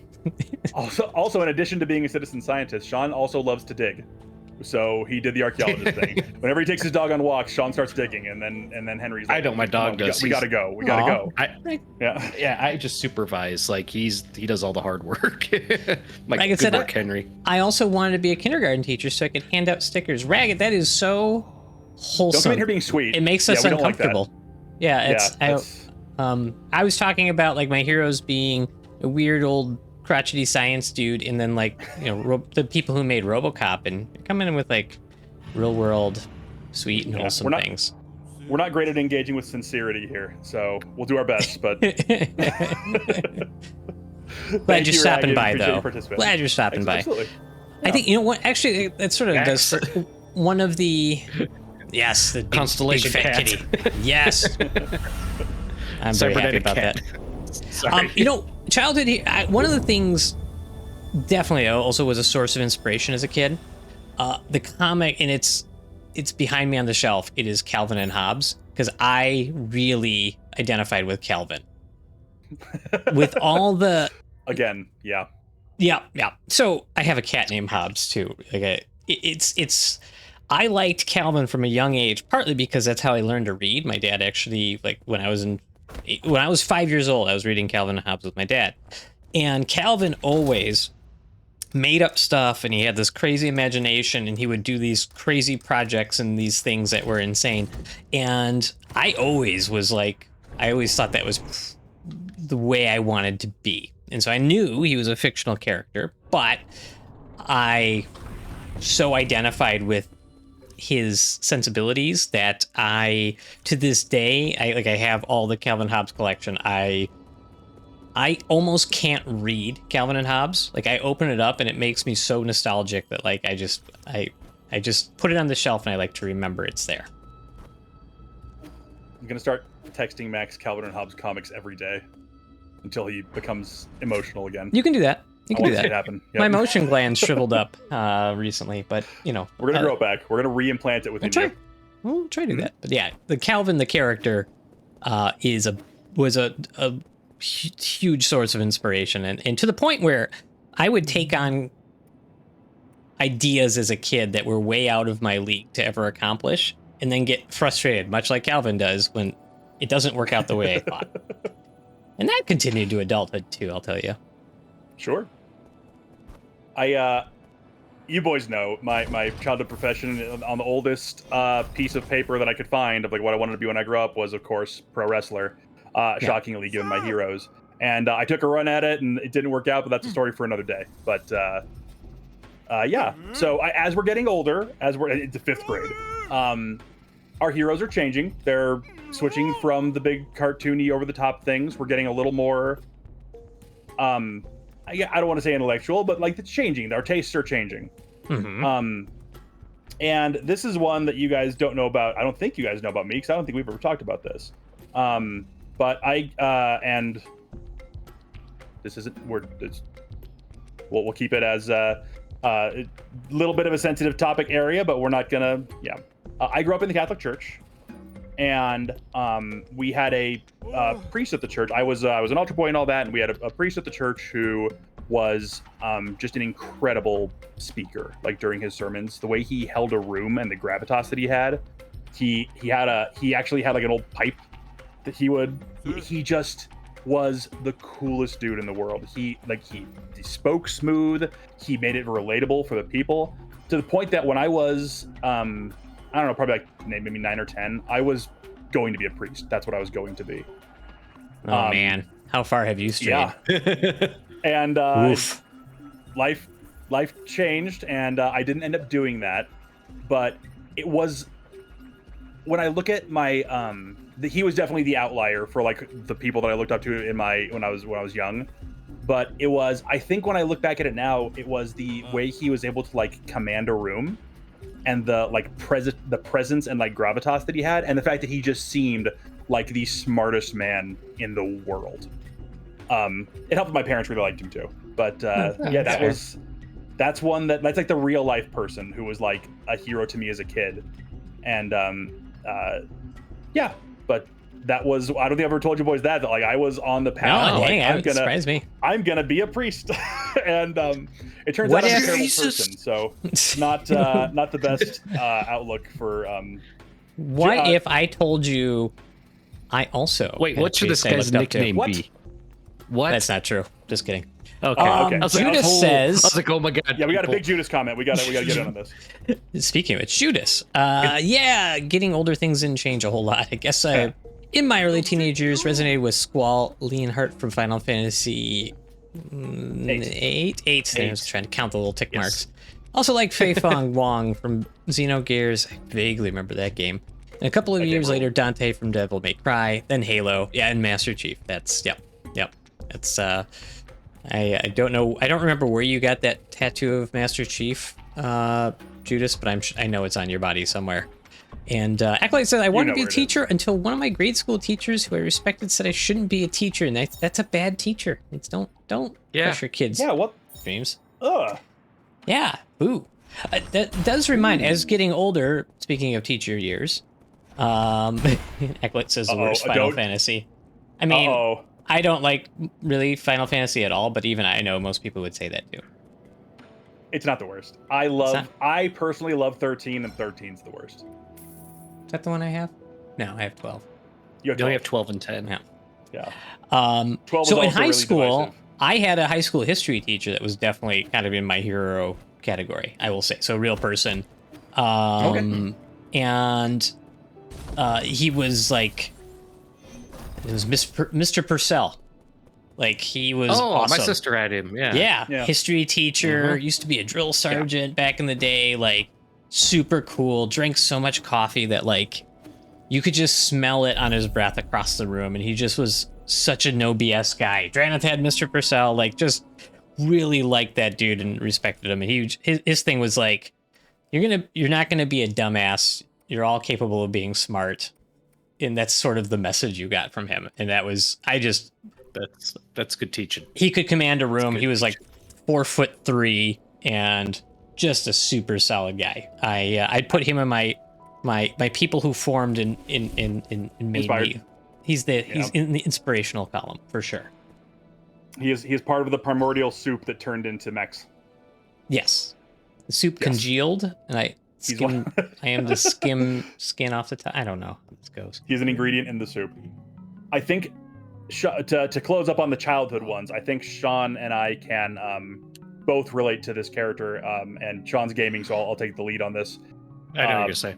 also, in addition to being a citizen scientist, Shon also loves to dig. So he did the archaeologist thing. Whenever he takes his dog on walks, Shon starts digging, and then Henry's like, I don't. My dog does. We gotta go. We gotta go. Yeah. I just supervise. Like he does all the hard work. Like I said, Henry. I also wanted to be a kindergarten teacher so I could hand out stickers. Ragged, that is so wholesome. Don't come in here being sweet. It makes us uncomfortable. Like I was talking about like my heroes being a weird old crotchety science dude, and then like the people who made RoboCop, and you're coming in with like real world, sweet and wholesome things. We're not great at engaging with sincerity here, so we'll do our best. But glad you're stopping by, though. Glad you're stopping by. Absolutely. I think what. Actually, that sort of does one of the. Yes, the Constellation big fat cat. kitty. Yes. I'm very happy about that. Sorry. Childhood. One of the things definitely also was a source of inspiration as a kid. The comic, and it's behind me on the shelf. It is Calvin and Hobbes, because I really identified with Calvin. With all the again, yeah. So I have a cat named Hobbes too. Like I liked Calvin from a young age, partly because that's how I learned to read. My dad actually, like when I was 5 years old, I was reading Calvin and Hobbes with my dad. And Calvin always made up stuff, and he had this crazy imagination, and he would do these crazy projects and these things that were insane. And I always thought that was the way I wanted to be. And so I knew he was a fictional character, but I so identified with his sensibilities that to this day, I have all the Calvin Hobbes collection. I almost can't read Calvin and Hobbes. Like I open it up and it makes me so nostalgic that like I just put it on the shelf and I like to remember it's there. I'm gonna start texting Max Calvin and Hobbes comics every day until he becomes emotional again. You can do that. You can do that. It happen. Yep. My emotion glands shriveled up recently, but we're gonna grow it back. We're gonna reimplant it within you. We'll try to do that. But yeah, the Calvin, the character, was a huge source of inspiration, and to the point where I would take on ideas as a kid that were way out of my league to ever accomplish, and then get frustrated, much like Calvin does when it doesn't work out the way I thought. And that continued to adulthood too, I'll tell you. Sure. You boys know my childhood profession on the oldest piece of paper that I could find of like what I wanted to be when I grew up was, of course, pro wrestler. Shockingly, given my heroes. And I took a run at it, and it didn't work out, but that's a story for another day. But yeah, so as we're getting older, as we're into 5th grade, our heroes are changing. They're switching from the big cartoony, over-the-top things. We're getting a little more, I don't want to say intellectual, but like it's changing. Our tastes are changing. Mm-hmm. And this is one that you guys don't know about. I don't think you guys know about me, because I don't think we've ever talked about this. But and this isn't. We'll keep it as a little bit of a sensitive topic area, but we're not gonna. Yeah, I grew up in the Catholic Church, and we had a priest at the church. I was an altar boy and all that, and we had a priest at the church who was just an incredible speaker. Like during his sermons, the way he held a room and the gravitas that he had, he actually had like an old pipe that he just was the coolest dude in the world. He spoke smooth. He made it relatable for the people, to the point that when I was I don't know, probably like maybe 9 or 10, I was going to be a priest. That's what I was going to be. Oh man, how far have you strayed? Yeah. And life changed, and I didn't end up doing that. But it was, when I look at my he was definitely the outlier for like the people that I looked up to in when I was young. But it was, I think when I look back at it now, it was the way he was able to like command a room, and the like presence and like gravitas that he had, and the fact that he just seemed like the smartest man in the world. It helped my parents really liked him too. But that's like the real life person who was like a hero to me as a kid. And but that was, I don't think I've ever told you boys that like I was on the path. No, like, it surprised me. I'm gonna be a priest. And it turns out I'm a terrible person, so not the best outlook for what if I told you I also Wait, what should this guy's nickname be? What? That's not true. Just kidding. Okay. Judas says. I was like, oh my god. Yeah, we got a big Judas comment. We got to get in on this. Speaking of it, Judas. Yeah, getting older things didn't change a whole lot. I guess in my early teenage years resonated with Squall Leonhardt from Final Fantasy 8. I was trying to count the little tick marks. Also like Fei Fong Wong from Xenogears. I vaguely remember that game. And a couple of years later, Dante from Devil May Cry, then Halo, and Master Chief. That's yep. It's I don't know. I don't remember where you got that tattoo of Master Chief, Judas, but I know it's on your body somewhere. And Acolyte said, I wanted to be a teacher until one of my grade school teachers who I respected said I shouldn't be a teacher, and that's a bad teacher. It's don't pressure kids. Yeah, what dreams? Ugh. Yeah, ooh. That does remind, as getting older, speaking of teacher years, Acolyte says the worst Final Fantasy. I mean, I don't like really Final Fantasy at all, but even I know most people would say that too. It's not the worst. I personally love 13, and 13's the worst. Is that the one I have? No, I have 12. You only have 12 and 10. Yeah. 12 so in high school, divisive. I had a high school history teacher that was definitely kind of in my hero category, I will say. So real person. And he was like, it was Mr. Purcell. Like, he was awesome. My sister had him, yeah. History teacher, used to be a drill sergeant back in the day, like, super cool, drank so much coffee that, like, you could just smell it on his breath across the room, and he just was such a no BS guy. Dranath had Mr. Purcell, like, just really liked that dude and respected him, and his thing was, like, you're not gonna be a dumbass, you're all capable of being smart. And that's sort of the message you got from him. And that was, that's good teaching. He could command a room. He was like 4'3" and just a super solid guy. I'd put him in my people who formed in made me. He's in the inspirational column for sure. He is part of the primordial soup that turned into mechs. Yes. soup Yes. congealed, and I He's skim. one- I am to skim skin off the top. I don't know how this goes. He's an ingredient in the soup. I think to close up on the childhood ones, I think Shon and I can both relate to this character. And Sean's gaming, so I'll take the lead on this. I know what you're gonna say.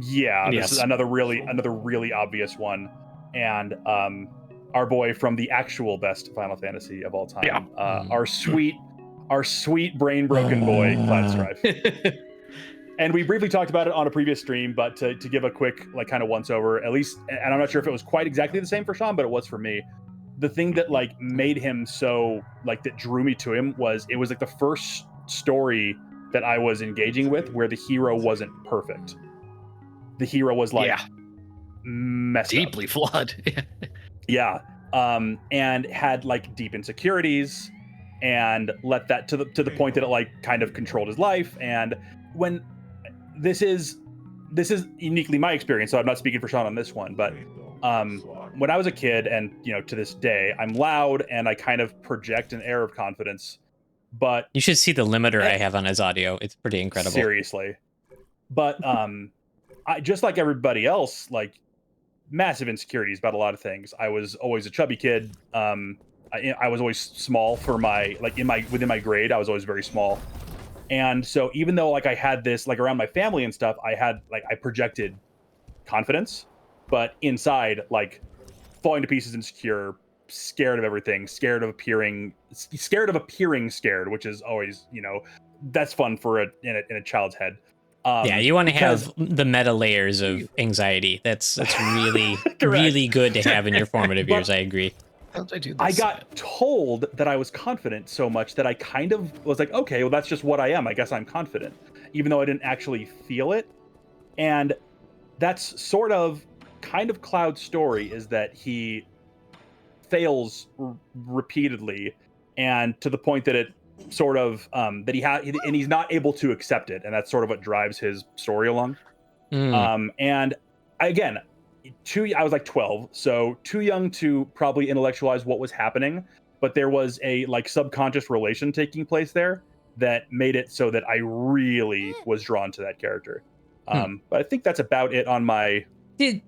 Yeah, Yes. this is another really obvious one, and our boy from the actual best Final Fantasy of all time, Yeah. our sweet brain broken boy, Cloud Strife. And we briefly talked about it on a previous stream, but to give a quick like kind of once over, at least, and I'm not sure if it was quite exactly the same for Sean, but it was for me. The thing that like made him so like that drew me to him was it was like the first story that I was engaging with where the hero wasn't perfect. The hero was like messed deeply up. flawed. Yeah. And had like deep insecurities and let that to the point that it like kind of controlled his life. And when this is uniquely my experience, so I'm not speaking for Sean on this one, but when I was a kid and to this day, I'm loud and I kind of project an air of confidence, but You should see the limiter I have on his audio. It's pretty incredible. seriously. But I just like everybody else, like massive insecurities about a lot of things. I was always a chubby kid. I was always small for my within my grade. I was always very small. And so even though like I had this like around my family and stuff, I projected confidence, but inside like falling to pieces, insecure, scared of everything, scared of appearing scared, which is always, that's fun for in a child's head. Yeah, you want to have the meta layers of anxiety. That's really really good to have in your formative years. I agree. How did I do this? I got told that I was confident so much that I kind of was like, okay, well, that's just what I am. I guess I'm confident, even though I didn't actually feel it. And that's sort of kind of Cloud's story, is that he fails repeatedly, and to the point that it sort of that and he's not able to accept it, and that's sort of what drives his story along. And again, I was like 12, so too young to probably intellectualize what was happening, but there was a like subconscious relation taking place there that made it so that I really was drawn to that character. But I think that's about it on my. Did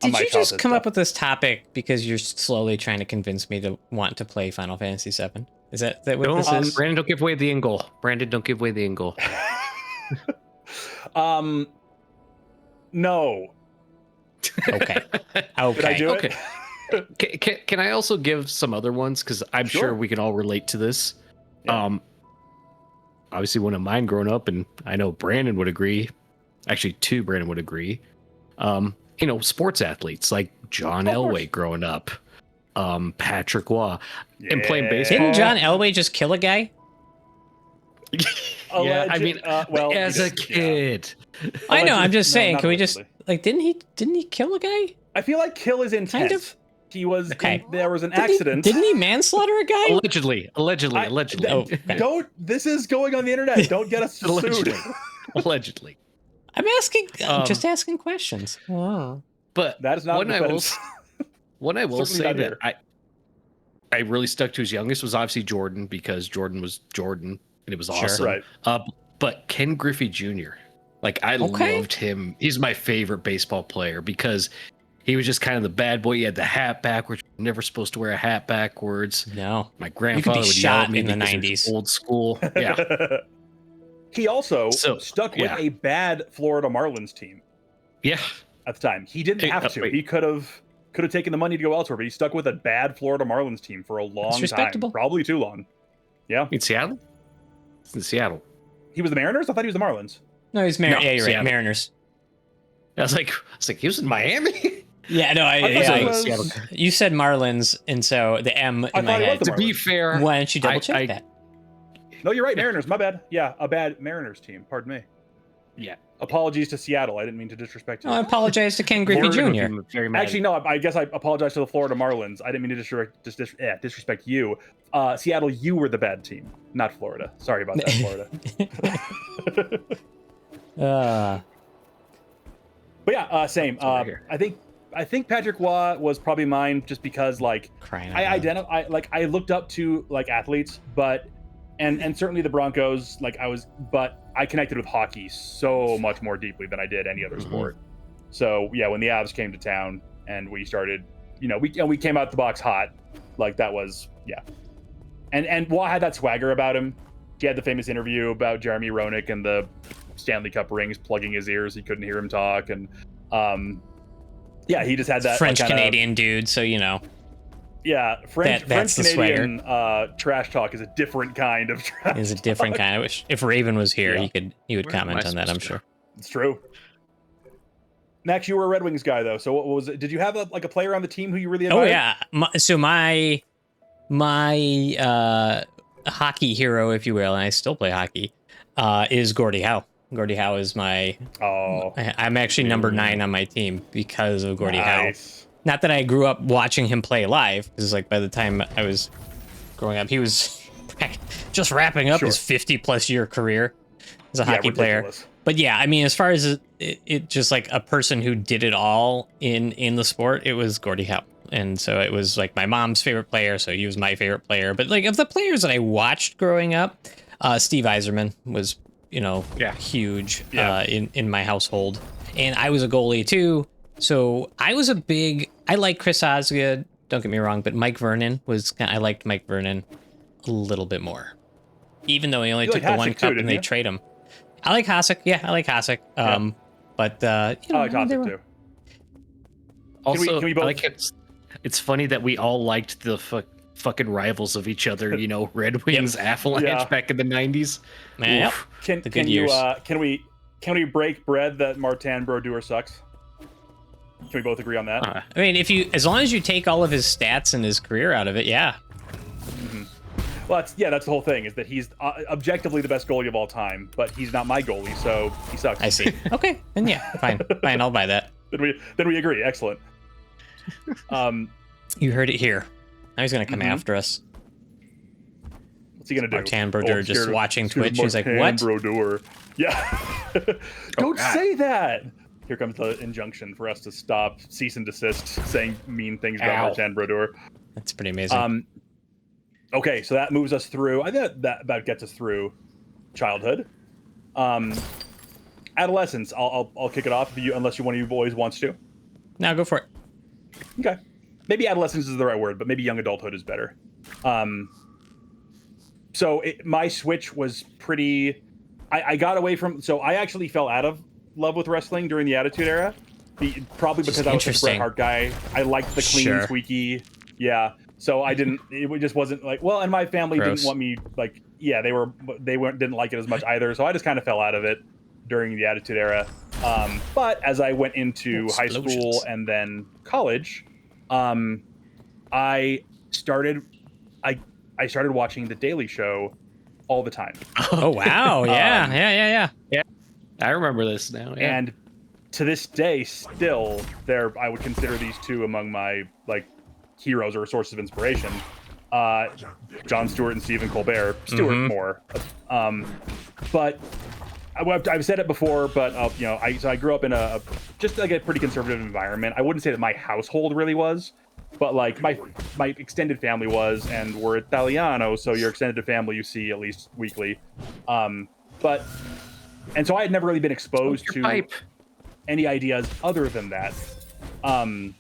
my you just childhood come up stuff. with this topic because you're slowly trying to convince me to want to play Final Fantasy VII? Is that what this is? Brandon, don't give away the end goal. Brandon, don't give away the end goal. No. Okay. Did I do Okay. Can I also give some other ones? Because I'm sure we can all relate to this. Yeah. Obviously, one of mine growing up, and I know Brandon would agree. Actually, Brandon would agree. Sports athletes like John Elway growing up, Patrick Waugh, and playing baseball. Didn't John Elway just kill a guy? Yeah, I mean, well, as a kid. I know. I'm just saying. not Can we just allegedly. didn't he kill a guy? I feel like kill is intense. Kind of. He was. Okay. There was an accident. Didn't he manslaughter a guy? Allegedly. Oh, okay. Don't. This is going on the internet. Don't get us sued. Allegedly. I'm asking. Just asking questions. Oh. But That is not one a I will, defense. one I will Certainly say not that here. I really stuck to his youngest was obviously Jordan, because Jordan was Jordan and it was awesome. Right. But Ken Griffey Jr. Like I loved him. He's my favorite baseball player because he was just kind of the bad boy. He had the hat backwards. You're never supposed to wear a hat backwards. No. My grandfather would yell shot at me in the because it was 90s. old school. Yeah. He also stuck with yeah. a bad Florida Marlins team Yeah. at the time. He didn't have to. wait. He could have taken the money to go elsewhere, but he stuck with a bad Florida Marlins team for a long time. respectable. Probably too long. Yeah. In Seattle? It's in Seattle. He was the Mariners? I thought he was the Marlins. No, he's No, yeah, you're right. Seattle. Mariners. I was like, he was in Miami? Yeah, no, I thought it was- Seattle. you said Marlins, and so the M I in my thought it was head. the To be Marlins. fair, Why don't you double check that? No, you're right. Mariners. My bad. Yeah, a bad Mariners team. Pardon me. yeah. Apologies to Seattle. I didn't mean to disrespect you. Oh, I apologize to Ken Griffey Florida Jr. would be very mad. Actually, no. I guess I apologize to the Florida Marlins. I didn't mean to disrespect you. Seattle, you were the bad team, not Florida. Sorry about that, Florida. But yeah, same. over here. I think Patrick Waugh was probably mine, just because like Crying. I looked up to like athletes, and certainly the Broncos, like but I connected with hockey so much more deeply than I did any other sport. So yeah, when the Avs came to town and we started, we came out the box hot, like that was, yeah. And Watt had that swagger about him. He had the famous interview about Jeremy Roenick and the Stanley Cup rings plugging his ears. He couldn't hear him talk. And yeah, he just had that French-Canadian dude, so yeah, French-Canadian trash talk is a different kind of trash is a different kind. I wish if Raven was here, he would comment on that, I'm sure. It's true. Max, you were a Red Wings guy though. So what was it? Did you have a player on the team who you really admired? Oh yeah. So my hockey hero, if you will, and I still play hockey, is Gordie Howe. Gordie Howe is my... I'm actually number 9 on my team because of Gordie Howe. Not that I grew up watching him play live, because like by the time I was growing up, he was just wrapping up his 50-plus year career as a hockey player. But yeah, I mean, as far as it just like a person who did it all in the sport, it was Gordie Howe. And so it was like my mom's favorite player, so he was my favorite player. But like of the players that I watched growing up, Steve Yzerman was, huge in my household. And I was a goalie too. So I like Chris Osgood, don't get me wrong, but Mike Vernon I liked Mike Vernon a little bit more. Even though he only took the one cup and they trade him. I like Hasek. Yeah, I like Hasek. But I like Hasek too. Also, can we both... it's funny that we all liked the fucking rivals of each other, Red Wings, Avalanche back in the 90s. Man, can we break bread that Martin Brodeur sucks? Can we both agree on that? I mean, as long as you take all of his stats and his career out of it, yeah. Well, that's the whole thing, is that he's objectively the best goalie of all time, but he's not my goalie, so he sucks. I see. Okay, then yeah, fine, I'll buy that. Then we agree. Excellent. You heard it here. Now he's gonna come after us. What's he gonna do? Martin Brodeur just watching Twitch. He's like, what? Brodeur. Yeah. Don't say that. Here comes the injunction for us to stop, cease and desist, saying mean things about Martin Brodeur. That's pretty amazing. Okay, so that moves us through. I think that about gets us through childhood. Adolescence. I'll kick it off unless one of you boys wants to. No, go for it. Okay. Maybe adolescence is the right word, but maybe young adulthood is better. So my switch was pretty... I got away from... So I actually fell out of love with wrestling during the Attitude Era. Probably because I was a Bret Hart guy. I liked the clean, squeaky... Yeah. So I didn't... It just wasn't like... Well, and my family didn't want me... Like, yeah, didn't like it as much either. So I just kind of fell out of it during the Attitude Era. But as I went into high school and then college... I started watching The Daily Show all the time. Oh wow! Yeah. I remember this now. Yeah. And to this day, still, I would consider these two among my heroes or sources of inspiration. Jon Stewart and Stephen Colbert. Stewart more, but I've said it before. But I grew up in a pretty conservative environment. I wouldn't say that my household really was, but my extended family was, and we're Italiano, so your extended family you see at least weekly. And so I had never really been exposed to any ideas other than that. And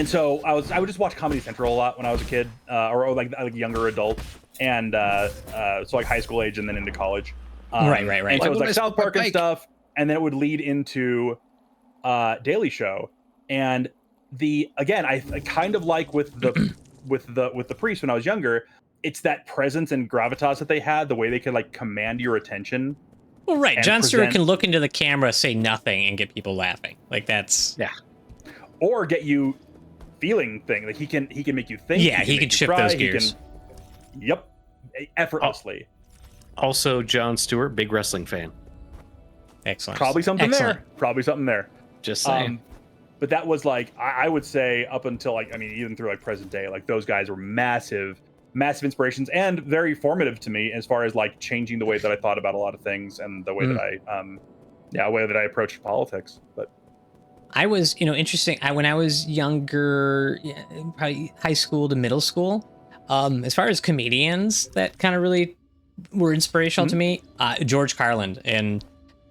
so I would just watch Comedy Central a lot when I was a kid, or like a younger adult, and so like high school age and then into college. Right. And so it was like South Park and stuff, and then it would lead into Daily Show. And I kind of like with the priest when I was younger, it's that presence and gravitas that they had, the way they could command your attention. Well, right. Jon Stewart can look into the camera, say nothing, and get people laughing. That's or get you feeling thing. Like he can make you think. Yeah, he can shift those gears. Effortlessly. Also, Jon Stewart, big wrestling fan. Excellent. Probably something there. Just saying. But that was I would say up until even through present day, those guys were massive inspirations and very formative to me as far as changing the way that I thought about a lot of things and the way that I approached politics. But I was, interesting. When I was younger, probably high school to middle school, as far as comedians that kind of really were inspirational to me, George Carlin, and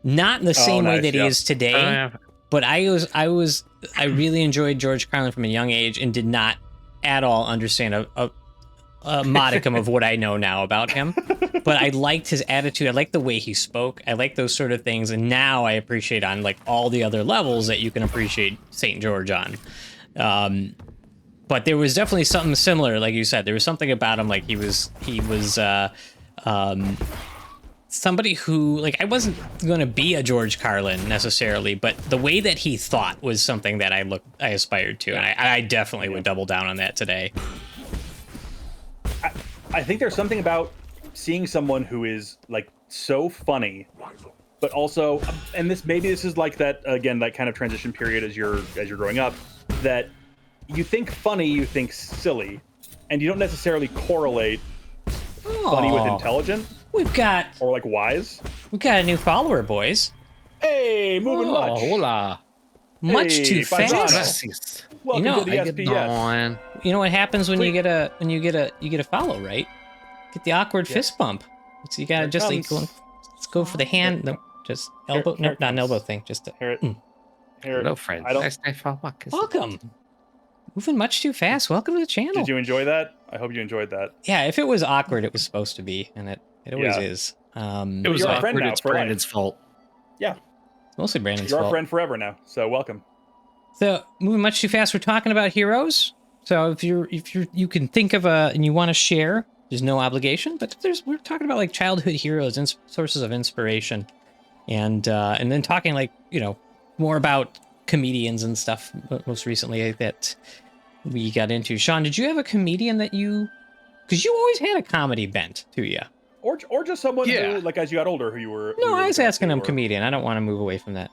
not in the same way nice, that he is today. But I really enjoyed George Carlin from a young age and did not at all understand a modicum of what I know now about him. But I liked his attitude. I liked the way he spoke. I liked those sort of things. And now I appreciate on like all the other levels that you can appreciate St. George on. But there was definitely something similar, like you said. There was something about him, like he was somebody who, like, I wasn't going to be a George Carlin necessarily, but the way that he thought was something that I aspired to, and I definitely would double down on that today. I think there's something about seeing someone who is like so funny, but also, and this is like that again, that kind of transition period as you're growing up, that you think funny, you think silly, and you don't necessarily correlate funny with intelligent. We've got a new follower, boys. Hey, moving much. Hola. Much too fast. Gracias. Welcome to the SPS. You know what happens when you get a follow, right? Get the awkward fist bump. So you gotta just like, let's go for the hand. No, just elbow. No, not an elbow thing. Just here. Hello, friends. Welcome. Moving much too fast. Welcome to the channel. Did you enjoy that? I hope you enjoyed that. Yeah, if it was awkward, it was supposed to be, and it always is. It was awkward. It's Brandon's fault. Yeah. It's mostly Brandon's fault. You're our friend forever now, so welcome. So moving much too fast, we're talking about heroes. So if you can think of and you want to share, there's no obligation, but we're talking about like childhood heroes and sources of inspiration, and then talking like, you know, more about comedians and stuff. Most recently that we got into. Shon, did you have a comedian that because you always had a comedy bent to you? Or just someone who, like, as you got older, who you were... No, I was asking him comedian. I don't want to move away from that.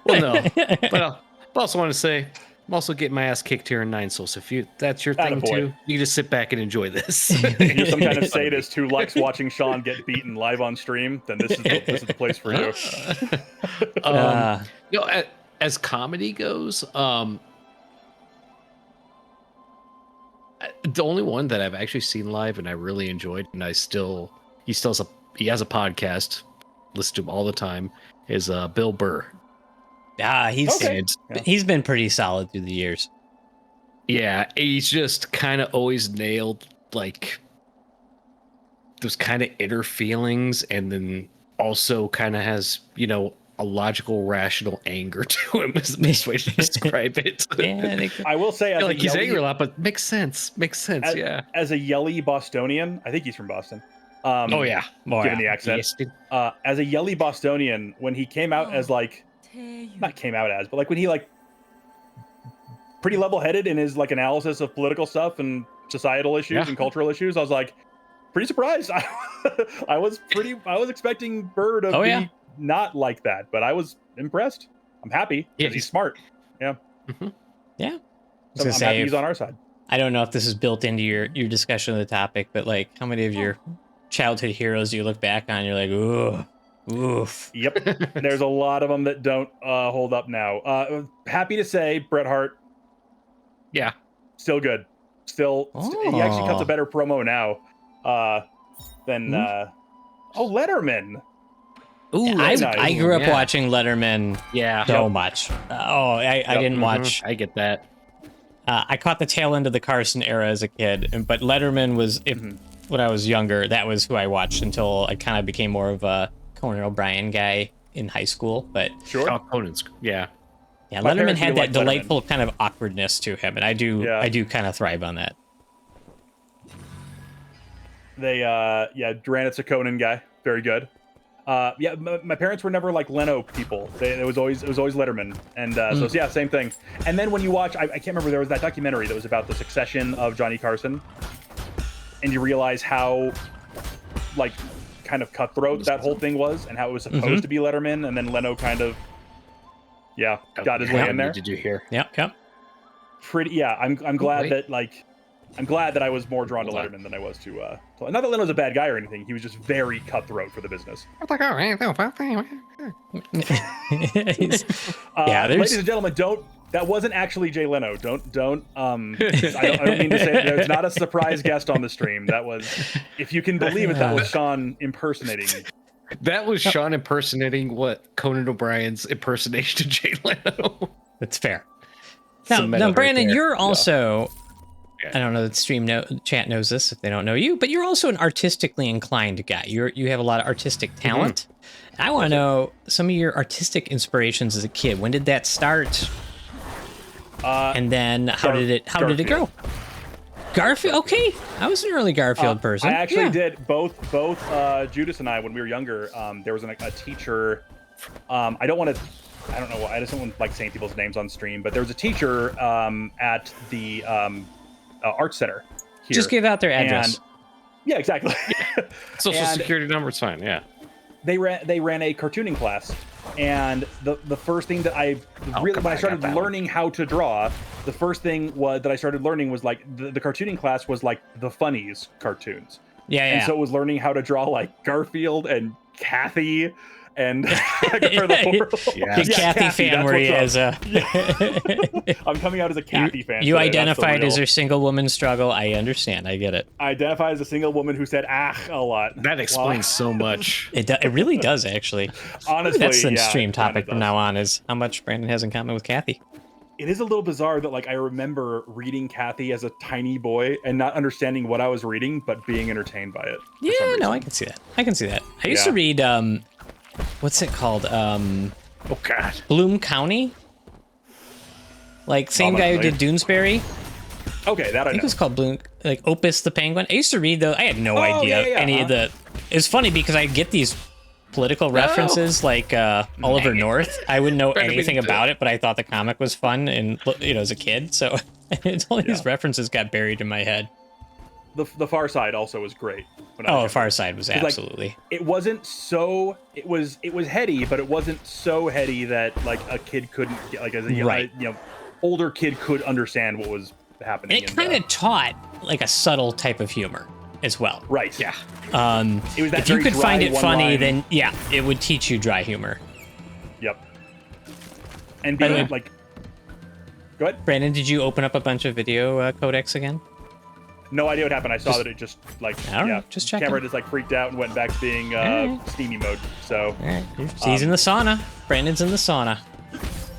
Well, no. But I also want to say, I'm also getting my ass kicked here in 9 Souls. If that's your thing too, you just sit back and enjoy this. If you're some kind of sadist who likes watching Shon get beaten live on stream, then this is the place for you. You know, as comedy goes, the only one that I've actually seen live and I really enjoyed, and he has a podcast, listen to him all the time, is Bill Burr. He's been pretty solid through the years. Yeah, he's just kind of always nailed like those kind of inner feelings, and then also kind of has, you know, a logical, rational anger to him is the best way to describe it. Yeah, I will say, as he's angry a lot, but makes sense. Yeah. As a yelly Bostonian, I think he's from Boston. Given the accent. Yes. As a yelly Bostonian, when he came out as like, not came out as, but like when he like pretty level-headed in his like analysis of political stuff and societal issues and cultural issues, I was like pretty surprised. I was expecting Burr to be not like that, but I was impressed. I'm happy because he's smart. Yeah. Mm-hmm. Yeah. So I'm happy he's on our side. I don't know if this is built into your discussion of the topic, but like, how many of your childhood heroes do you look back on and you're like, ooh, oof? Yep. There's a lot of them that don't hold up now. Happy to say Bret Hart. Yeah. Still good. He actually cuts a better promo now than Letterman. Ooh, I grew up watching Letterman so much. I didn't watch. I get that. I caught the tail end of the Carson era as a kid, but Letterman was, when I was younger, that was who I watched until I kind of became more of a Conan O'Brien guy in high school. But Conan's, yeah. Letterman had that delightful kind of awkwardness to him, and I do kind of thrive on that. Duranit's a Conan guy, very good. My parents were never like Leno people. It was always Letterman, and so same thing. And then when you watch, I can't remember, there was that documentary that was about the succession of Johnny Carson, and you realize how like kind of cutthroat that whole thing was, and how it was supposed to be Letterman, and then Leno kind of got his way in there. Did you hear? Yep. Pretty. Yeah, I'm glad that like. I'm glad that I was more drawn to Letterman than I was to not that Leno's a bad guy or anything. He was just very cutthroat for the business. Yeah, ladies and gentlemen, don't That wasn't actually Jay Leno. Don't. I don't mean to say there's not a surprise guest on the stream. That was, if you can believe it, that was Shon impersonating. That was Shon impersonating what Conan O'Brien's impersonation of Jay Leno. That's fair. Now Brandon, you're also. Yeah. I don't know that chat knows this if they don't know you, but you're also an artistically inclined guy. You have a lot of artistic talent. Mm-hmm. I want to know some of your artistic inspirations as a kid. When did that start? And then how did it grow? Garfield. Okay, I was an early Garfield person. I actually did both. Judas and I, when we were younger, there was a teacher. I don't know. I just don't like saying people's names on stream, but there was a teacher at the art center here. Just give out their address. And, yeah, exactly. Social security number is fine. Yeah. They ran a cartooning class, and the first thing that when I started learning how to draw, the first thing that I started learning was like the cartooning class was like the funnies cartoons. Yeah. And so it was learning how to draw like Garfield and Kathy. And Kathy fan where he is I'm coming out as a Kathy fan. You identified as her single woman struggle. I understand. I get it. I identify as a single woman who said a lot. That explains so much. It really does, actually. Honestly, that's the stream topic from now on, is how much Brandon has in common with Kathy. It is a little bizarre that like I remember reading Kathy as a tiny boy and not understanding what I was reading, but being entertained by it. Yeah, no, I can see that. I used to read what's it called? Oh God, Bloom County. Like same guy who did Doonesbury. Okay, that I know. I think it was called Bloom, like Opus the Penguin. I used to read those. I had no idea any of the. It's funny because I get these political references like Oliver North. I wouldn't know anything about it, but I thought the comic was fun and as a kid. So all these references got buried in my head. The Far Side also was great. Far Side was absolutely. Like, it wasn't so. It was heady, but it wasn't so heady that like a kid couldn't like as a older kid could understand what was happening. And it kind of taught like a subtle type of humor as well. Right. Yeah. It was that if you could find it funny, line. then it would teach you dry humor. Yep. And being like, go ahead, Brandon. Did you open up a bunch of video codecs again? No idea what happened. I saw that it just like just checking. Camera just like freaked out and went back to being steamy mode. So he's in the sauna. Brandon's in the sauna.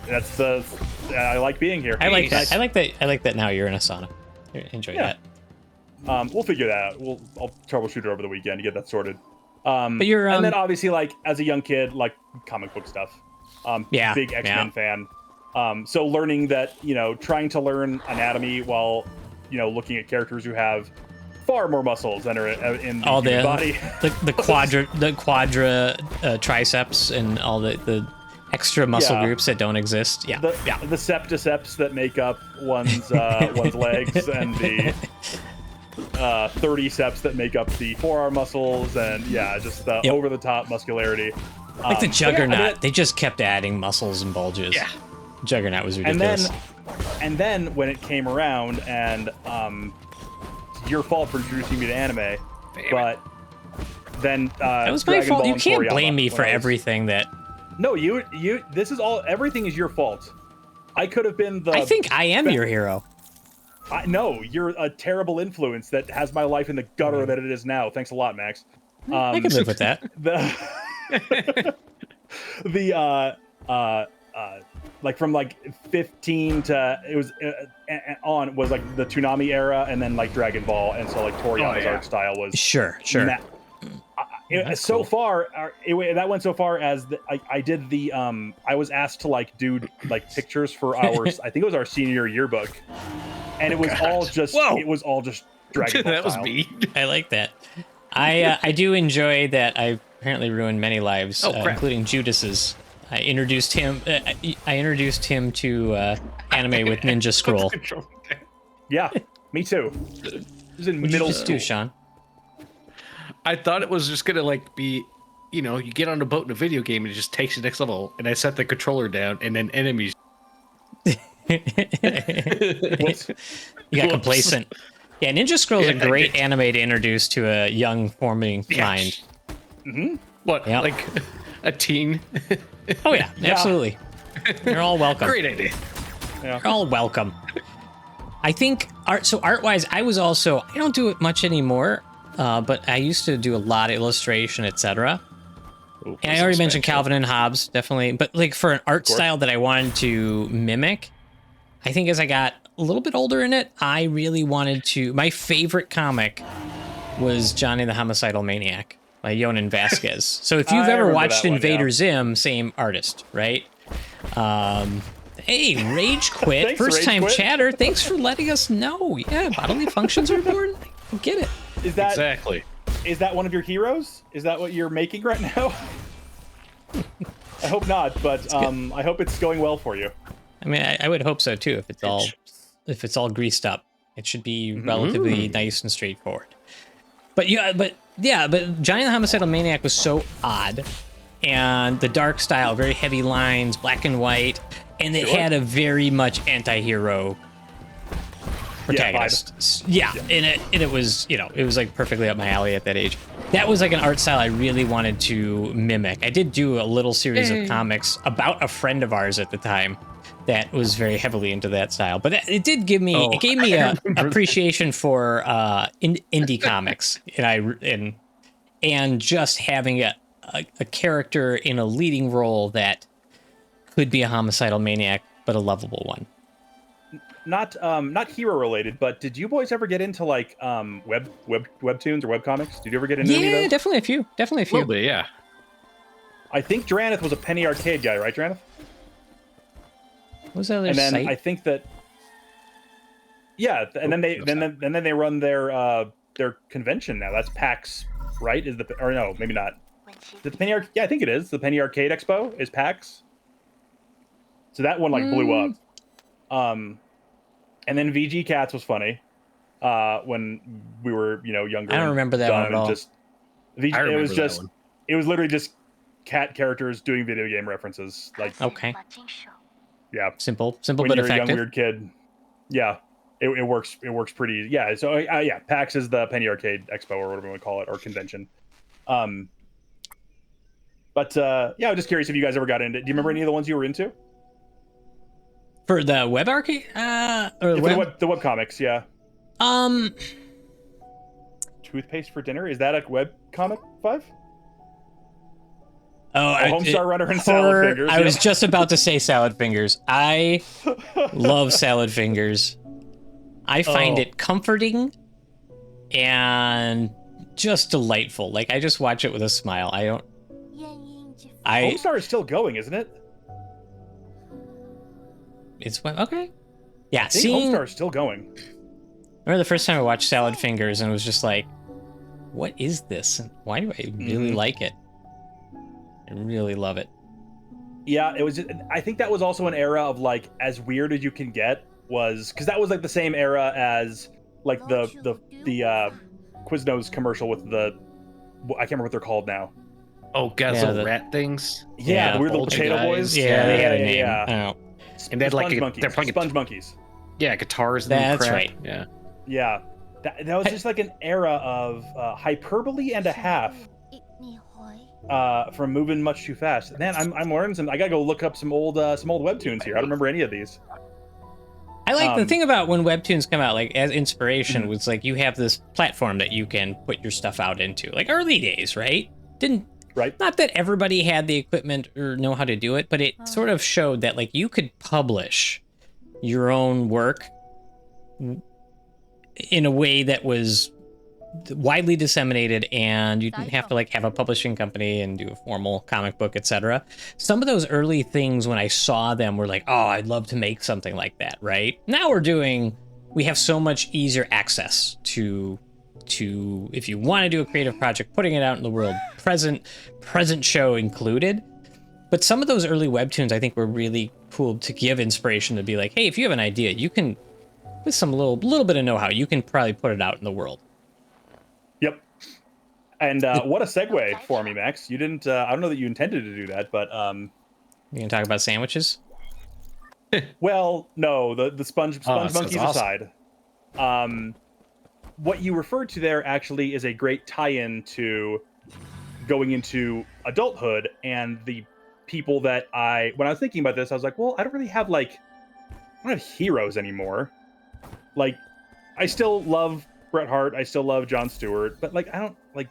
That's I like being here. I like that. I like that. Now you're in a sauna. Enjoy that. We'll figure that out. I'll troubleshoot it over the weekend to get that sorted. But you're and then obviously like as a young kid, like comic book stuff. Big X-Men fan. So learning that trying to learn anatomy while looking at characters who have far more muscles than are in the human body. the quadra triceps and all the extra muscle groups that don't exist. The septiceps that make up one's legs and the 30ceps that make up the forearm muscles and just the over the top muscularity. Like the Juggernaut, they just kept adding muscles and bulges. Yeah, Juggernaut was ridiculous. And then when it came around, and it's your fault for introducing me to anime, but then that was my fault. You can't blame me for everything that. No, you. This is all. Everything is your fault. I could have been the. I think I am your hero. No, you're a terrible influence that has my life in the gutter that it is now. Thanks a lot, Max. I can live with that. Like from like 15 to it was on was like the Toonami era, and then like Dragon Ball, and so like Toriyama's art style was sure. So far, that went so far as I did the I was asked to like do like pictures for our I think it was our senior yearbook, and it was all just Dragon Ball. That was me. I like that. I do enjoy that. I apparently ruined many lives, including Judas's. I introduced him to anime with Ninja Scroll. Yeah, me too. It was in middle school. Shon? I thought it was just gonna like be, you get on a boat in a video game and it just takes the next level, and I set the controller down, and then enemies. You got complacent. Yeah, Ninja Scroll is a great anime to introduce to a young forming mind. Mm-hmm. What? Yep. Like a teen? Oh yeah, absolutely. You're all welcome. Great idea. Yeah. You're all welcome. I think art-wise, I don't do it much anymore, but I used to do a lot of illustration, etc. And I already mentioned Calvin and Hobbes, definitely. But like for an art style that I wanted to mimic, I think as I got a little bit older in it, I really wanted to. My favorite comic was Johnny the Homicidal Maniac by Yonan Vasquez. So if you've ever watched Invader Zim, same artist, right? Hey, Rage Quit, Thanks, first Rage time Quit. chatter. Thanks for letting us know. Yeah, bodily functions are important. I get it. Is that Exactly. Is that one of your heroes? Is that what you're making right now? I hope not, but I hope it's going well for you. I mean, I would hope so too. If it's all greased up, it should be relatively nice and straightforward. But Johnny the Homicidal Maniac was so odd, and the dark style, very heavy lines, black and white, and it had a very much anti-hero protagonist. Yeah, and it was, it was like perfectly up my alley at that age. That was like an art style I really wanted to mimic. I did do a little series of comics about a friend of ours at the time that was very heavily into that style. But it did give me it gave me a appreciation for indie comics, and just having a character in a leading role that could be a homicidal maniac, but a lovable one. Not hero related, but did you boys ever get into like webtoons or webcomics? Did you ever get into any of those? Definitely a few. A little bit, yeah. I think Draneth was a Penny Arcade guy, right, Draneth? What was that other And then site? I think that and then they run their convention now. That's PAX, right? Or no, maybe not. The Penny I think it is. The Penny Arcade Expo is PAX. So that one like blew up. And then VG Cats was funny when we were, younger. I don't remember that one at all. It was literally just cat characters doing video game references. Like, Okay. yeah, Simple when but you're a effective. young weird kid. Yeah, it works. It works pretty. Yeah. So PAX is the Penny Arcade Expo or whatever you want to call it, or convention. I'm just curious if you guys ever got into. Do you remember any of the ones you were into? For the web arcade? Or The web comics, yeah. Toothpaste for Dinner? Is that a web comic 5? Homestar Runner and Salad Fingers. I was just about to say Salad Fingers. I love Salad Fingers. I find it comforting and just delightful. Like, I just watch it with a smile. Homestar is still going, isn't it? It's okay. Yeah, I think Homestar is still going. I remember the first time I watched Salad Fingers and it was just like, what is this? And why do I really like it? I really love it. Yeah, it was. I think that was also an era of like as weird as you can get was because that was like the same era as like the Quiznos commercial with the I can't remember what they're called now. Oh, guys, little rat things. Yeah, the weird little potato guys. boys. Yeah, they had a name. Yeah. I don't know. And they had like monkeys. they're playing Sponge monkeys. Yeah, guitars. And That's crap. right. Yeah. Yeah, that was just like an era of hyperbole and a half. From moving much too fast. Man, I'm learning some. I gotta go look up some old webtoons here. I don't remember any of these. I like the thing about when webtoons come out, like as inspiration, was like you have this platform that you can put your stuff out into. Like early days, right? Right. Not that everybody had the equipment or know how to do it, but it sort of showed that like you could publish your own work in a way that was widely disseminated, and you didn't have to like have a publishing company and do a formal comic book, etc. Some of those early things when I saw them were like, oh, I'd love to make something like that, right? Now we have so much easier access to if you want to do a creative project, putting it out in the world, present show included. But some of those early webtoons I think were really cool to give inspiration to be like, hey, if you have an idea, you can, with some little bit of know-how, you can probably put it out in the world. Yep. And what a segue for me, Max. You didn't. I don't know that you intended to do that, but You gonna talk about sandwiches? well, no. The sponge monkeys awesome. aside, what you referred to there actually is a great tie-in to going into adulthood and the people that when I was thinking about this, I was like, well, I don't really have like don't have heroes anymore. Like, I still love Bret Hart, I still love Jon Stewart, but like I don't like.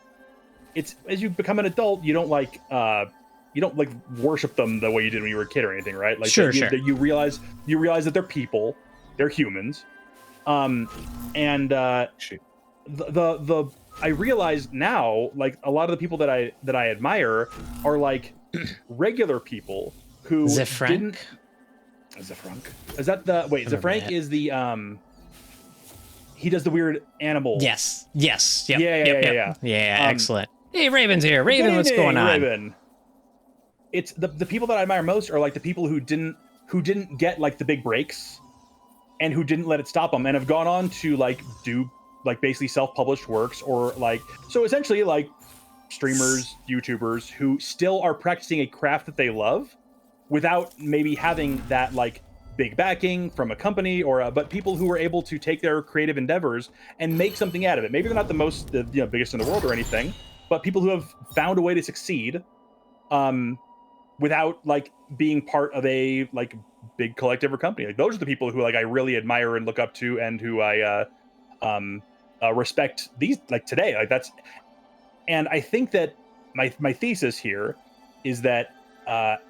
It's as you become an adult, you don't like worship them the way you did when you were a kid or anything, right? Like sure. You realize that they're people, they're humans, and the I realize now, like a lot of the people that I admire are like regular people who Zefrank? Zefrank? Is that the wait? Zefrank is the he does the weird animal. Yes. Yep. Yeah. Excellent. Hey, Raven's here. Raven, what's going on? Raven. It's the people that I admire most are like the people who didn't get like the big breaks, and who didn't let it stop them, and have gone on to like do like basically self-published works, or like so essentially like streamers, YouTubers who still are practicing a craft that they love, without maybe having that like big backing from a company but people who are able to take their creative endeavors and make something out of it. Maybe they're not the biggest in the world or anything, but people who have found a way to succeed without like being part of a like big collective or company. Like those are the people who like I really admire and look up to, and who I respect these like today. Like that's, and I think that my thesis here is that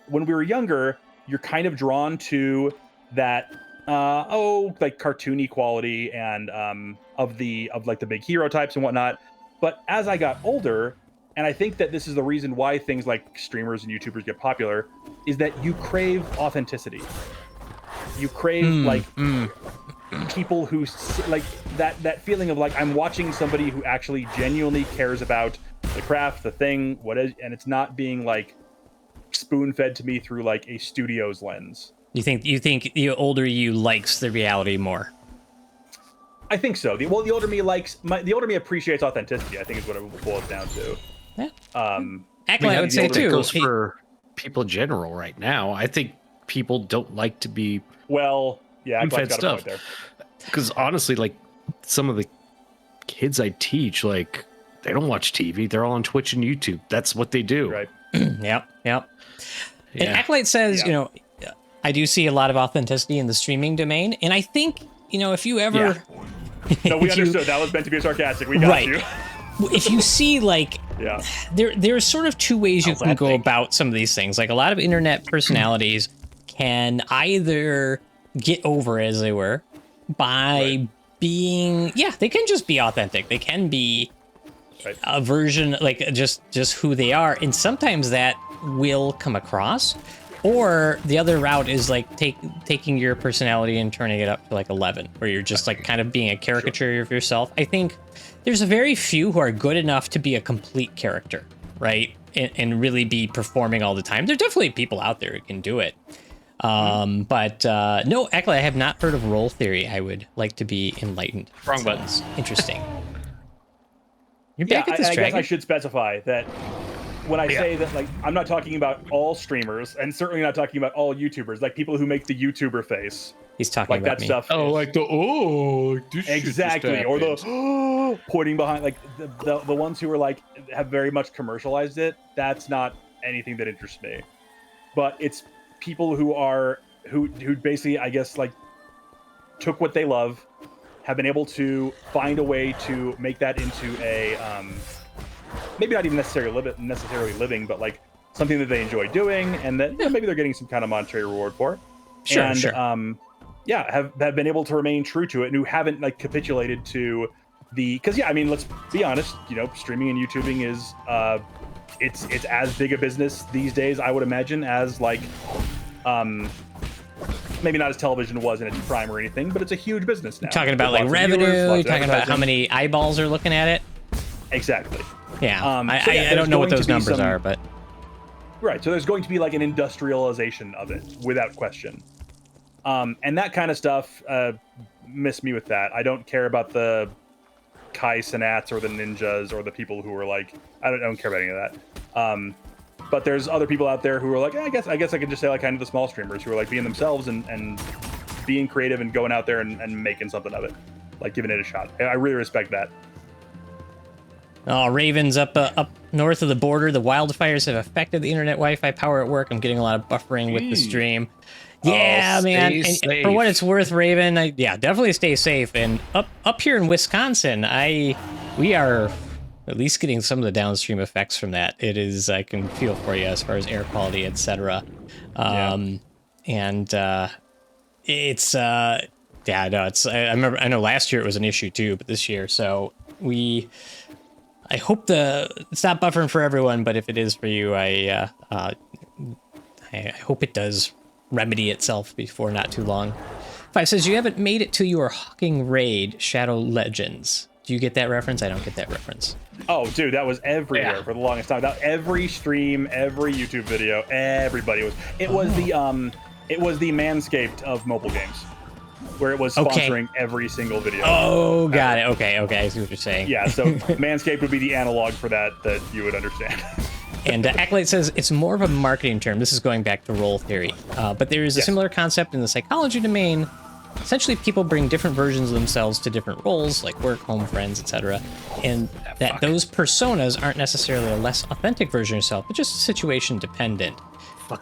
when we were younger, you're kind of drawn to that like cartoony quality and of like the big hero types and whatnot. But as I got older, and I think that this is the reason why things like streamers and YouTubers get popular, is that you crave authenticity. You crave people who like that feeling of like I'm watching somebody who actually genuinely cares about the craft, the thing, and it's not being like spoon-fed to me through like a studio's lens. You think the older you likes the reality more? I think so. The older me appreciates authenticity, I think is what it boils down to. Yeah. Actually, I would say too. It goes for people in general right now. I think people don't like to be fed stuff. Because honestly, like some of the kids I teach, like they don't watch TV. They're all on Twitch and YouTube. That's what they do. Right. Yep. And Acolyte says, I do see a lot of authenticity in the streaming domain, and I think, if you ever... No, we understood. That was meant to be sarcastic. We got you. If you see, like, there's sort of two ways you can go about some of these things. Like, a lot of internet personalities can either get over, as they were, by being... Yeah, they can just be authentic. They can be a version, like, just who they are. And sometimes that will come across. Or the other route is like taking your personality and turning it up to like 11, where you're just like kind of being a caricature of yourself. I think there's a very few who are good enough to be a complete character, right? And really be performing all the time. There are definitely people out there who can do it. But no, actually, I have not heard of role theory. I would like to be enlightened. Wrong buttons. Interesting. You're back at this I dragon. guess I should specify that when I say that, like, I'm not talking about all streamers, and certainly not talking about all YouTubers, like people who make the YouTuber face. He's talking like about that me. stuff. Oh, like the this exactly, or the pointing behind, like the ones who are like have very much commercialized it. That's not anything that interests me. But it's people who basically, I guess, like took what they love, have been able to find a way to make that into a maybe not even necessarily living, but like something that they enjoy doing, and that maybe they're getting some kind of monetary reward for. Sure. Have been able to remain true to it, and who haven't like capitulated to because let's be honest, streaming and YouTubing is it's as big a business these days, I would imagine, as like maybe not as television was in its prime or anything, but it's a huge business now. You're talking about like revenue, you're talking about how many eyeballs are looking at it. Exactly. Yeah. I don't know what those numbers are, but right. So there's going to be like an industrialization of it without question. And that kind of stuff, miss me with that. I don't care about the Kai Cenats or the ninjas or the people who are like, I don't care about any of that. But there's other people out there who are like, I guess I can just say like kind of the small streamers who are like being themselves and being creative and going out there and making something of it, like giving it a shot. I really respect that. Oh, Ravens up north of the border. The wildfires have affected the internet Wi-Fi power at work. I'm getting a lot of buffering with the stream. Yeah, man. stay And safe. for what it's worth, Raven, yeah, definitely stay safe. And up here in Wisconsin, we are at least getting some of the downstream effects from that. It is, I can feel for you as far as air quality, etc. And it's yeah, no, it's I remember, I know last year it was an issue too, but this year, so I hope it's not buffering for everyone, but if it is for you, I hope it does remedy itself before not too long. 5 says, you haven't made it to your Hawking Raid Shadow Legends. Do you get that reference? I don't get that reference. Oh, dude, that was everywhere for the longest time. Every stream, every YouTube video, everybody was. It was the Manscaped of mobile games, where it was sponsoring every single video. Oh, got it. Okay, I see what you're saying. Yeah, so Manscaped would be the analog for that you would understand. And Acolyte says it's more of a marketing term. This is going back to role theory. But there is a similar concept in the psychology domain. Essentially, people bring different versions of themselves to different roles, like work, home, friends, etc. And that those personas aren't necessarily a less authentic version of yourself, but just situation dependent.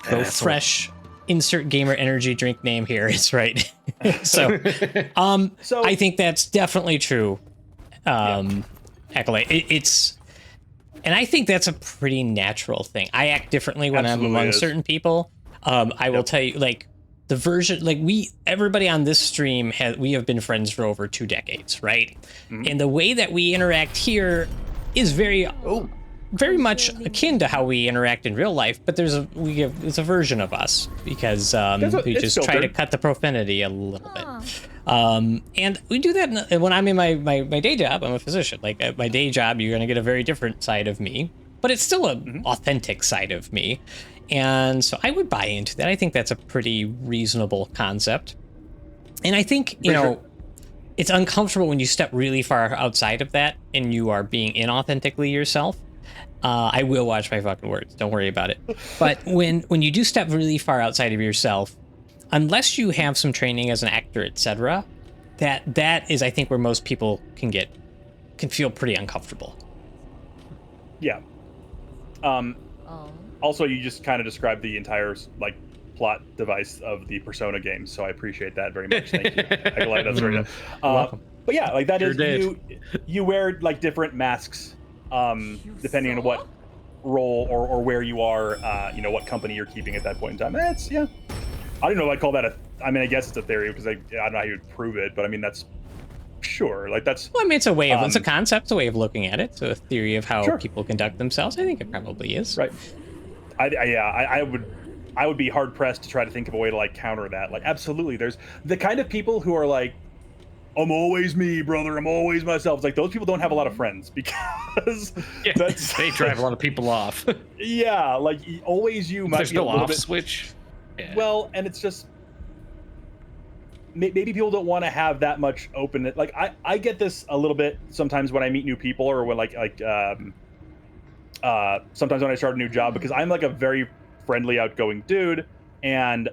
Go fresh, insert gamer energy drink name here. It's right. So I think that's definitely true. Acolyte. And I think that's a pretty natural thing. I act differently when I'm among certain people. I will tell you, like, the version, like, everybody on this stream, we have been friends for over 2 decades, right? And the way that we interact here is very much akin to how we interact in real life, but it's a version of us because we just try to cut the profanity a little bit. And we do that when I'm in my day job. I'm a physician. Like, at my day job, you're going to get a very different side of me, but it's still an authentic side of me. And so I would buy into that. I think that's a pretty reasonable concept. And I think, you know, it's uncomfortable when you step really far outside of that and you are being inauthentically yourself. I will watch my fucking words. Don't worry about it. But when you do step really far outside of yourself, unless you have some training as an actor, etc., that is, I think, where most people can feel pretty uncomfortable. Yeah. Also, you just kind of described the entire plot device of the Persona games, so I appreciate that very much. Thank you. I'm glad that's right. But yeah, like that you wear like different masks depending on what role or where you are, what company you're keeping at that point in time. I don't know if I'd call that I guess it's a theory because I don't know how you'd prove it, but I mean, that's sure. Like that's. Well, I mean, it's a way of, it's a concept, it's a way of looking at it. So a theory of how people conduct themselves. I think it probably is. Right. I would be hard pressed to try to think of a way to like counter that. Like, absolutely. There's the kind of people who are like, I'm always me, brother. I'm always myself. It's like those people don't have a lot of friends because they drive a lot of people off. Yeah, like always you might There's be no a little off bit, switch. Yeah. Well, and it's just maybe people don't want to have that much openness. Like I get this a little bit sometimes when I meet new people or when sometimes when I start a new job, because I'm like a very friendly, outgoing dude, and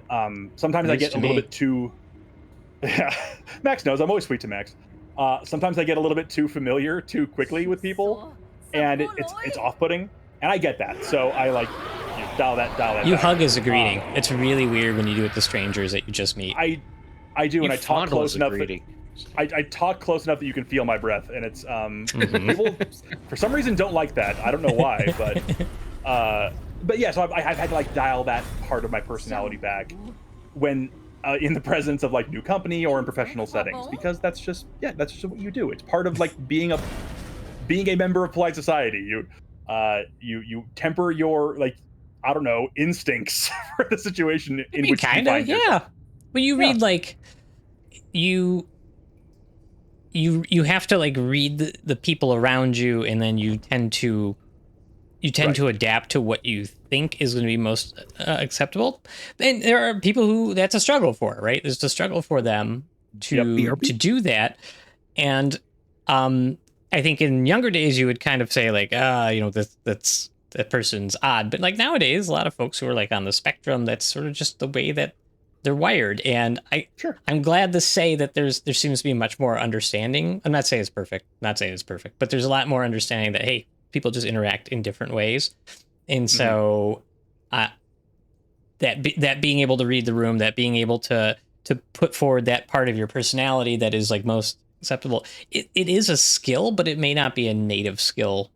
sometimes I get a little bit too. Yeah, Max knows I'm always sweet to Max. Sometimes I get a little bit too familiar too quickly with people, and it's off-putting, and I get that. So I like dial that. You down. Hug as a greeting. It's really weird when you do it to strangers that you just meet. I do, and I talk close enough. I talk close enough that you can feel my breath, and it's people for some reason don't like that. I don't know why, but yeah. So I've had to like dial that part of my personality back when in the presence of like new company or in professional settings, because that's just what you do. It's part of like being a member of polite society. You temper your like, I don't know, instincts for the situation in which you find yourself. But you read like you have to like read the people around you, and then you tend to adapt to what you think is going to be most acceptable. And there are people who that's a struggle for, right? There's a struggle for them to do that. And I think in younger days you would kind of say like, that person's odd. But like nowadays, a lot of folks who are like on the spectrum, that's sort of just the way that they're wired. And I'm glad to say that there seems to be much more understanding. I'm not saying it's perfect, but there's a lot more understanding that, hey, people just interact in different ways. And so that being able to read the room, that being able to put forward that part of your personality that is like most acceptable. It is a skill, but it may not be a native skill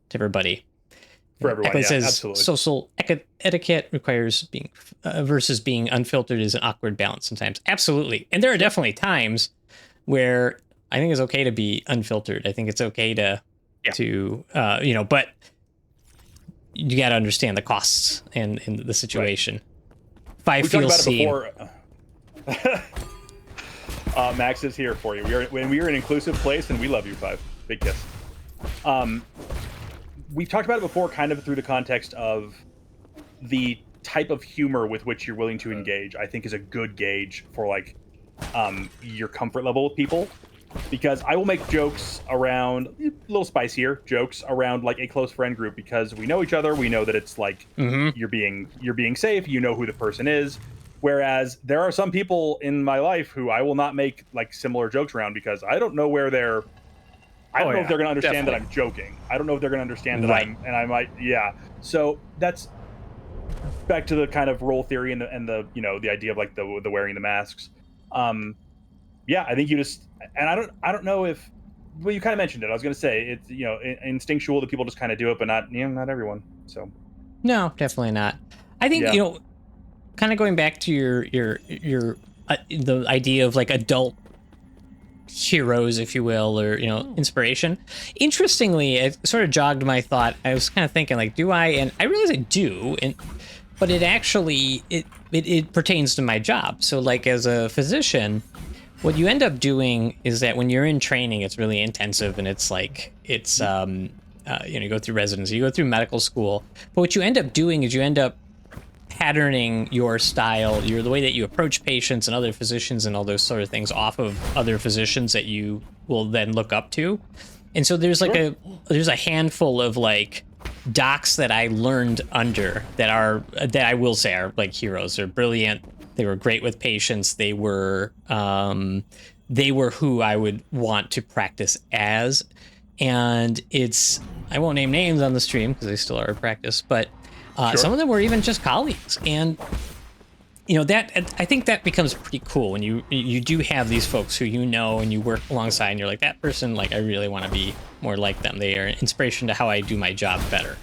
to everybody. For everyone, Eckley yeah, says absolutely. social etiquette requires being versus being unfiltered is an awkward balance sometimes. Absolutely, and there are definitely times where I think it's okay to be unfiltered. I think it's okay to but you got to understand the costs and the situation. Right. Five feels seen. Before. Max is here for you. We are an inclusive place, and we love you, Five. Big kiss. We've talked about it before, kind of through the context of the type of humor with which you're willing to engage. I think is a good gauge for like your comfort level with people, because I will make jokes around a little spicier jokes around like a close friend group because we know each other. We know that it's like you're being safe. You know who the person is. Whereas there are some people in my life who I will not make like similar jokes around because I don't know where they're. I don't know if they're going to understand that I'm joking. I don't know if they're going to understand that I might. Yeah. So that's back to the kind of role theory and the the idea of like the wearing the masks. Yeah, I think you just, and I don't know if, well, you kind of mentioned it. I was going to say it's instinctual that people just kind of do it, but not everyone. So No, definitely not. I think kind of going back to your the idea of like adult heroes, if you will, or inspiration. Interestingly, it sort of jogged my thought. I was kind of thinking like, do I? And I realize I do, but it actually it pertains to my job. So like as a physician, what you end up doing is that when you're in training, it's really intensive, and it's like you go through residency, you go through medical school. But what you end up doing is you end up patterning your style, the way that you approach patients and other physicians and all those sort of things off of other physicians that you will then look up to. And so there's like there's a handful of like docs that I learned under that I will say are like heroes. They're brilliant. They were great with patients. They were who I would want to practice as. And I won't name names on the stream because they still are in practice, but some of them were even just colleagues. And that I think that becomes pretty cool when you do have these folks who and you work alongside, and you're like, that person, like I really want to be more like them. They are an inspiration to how I do my job better.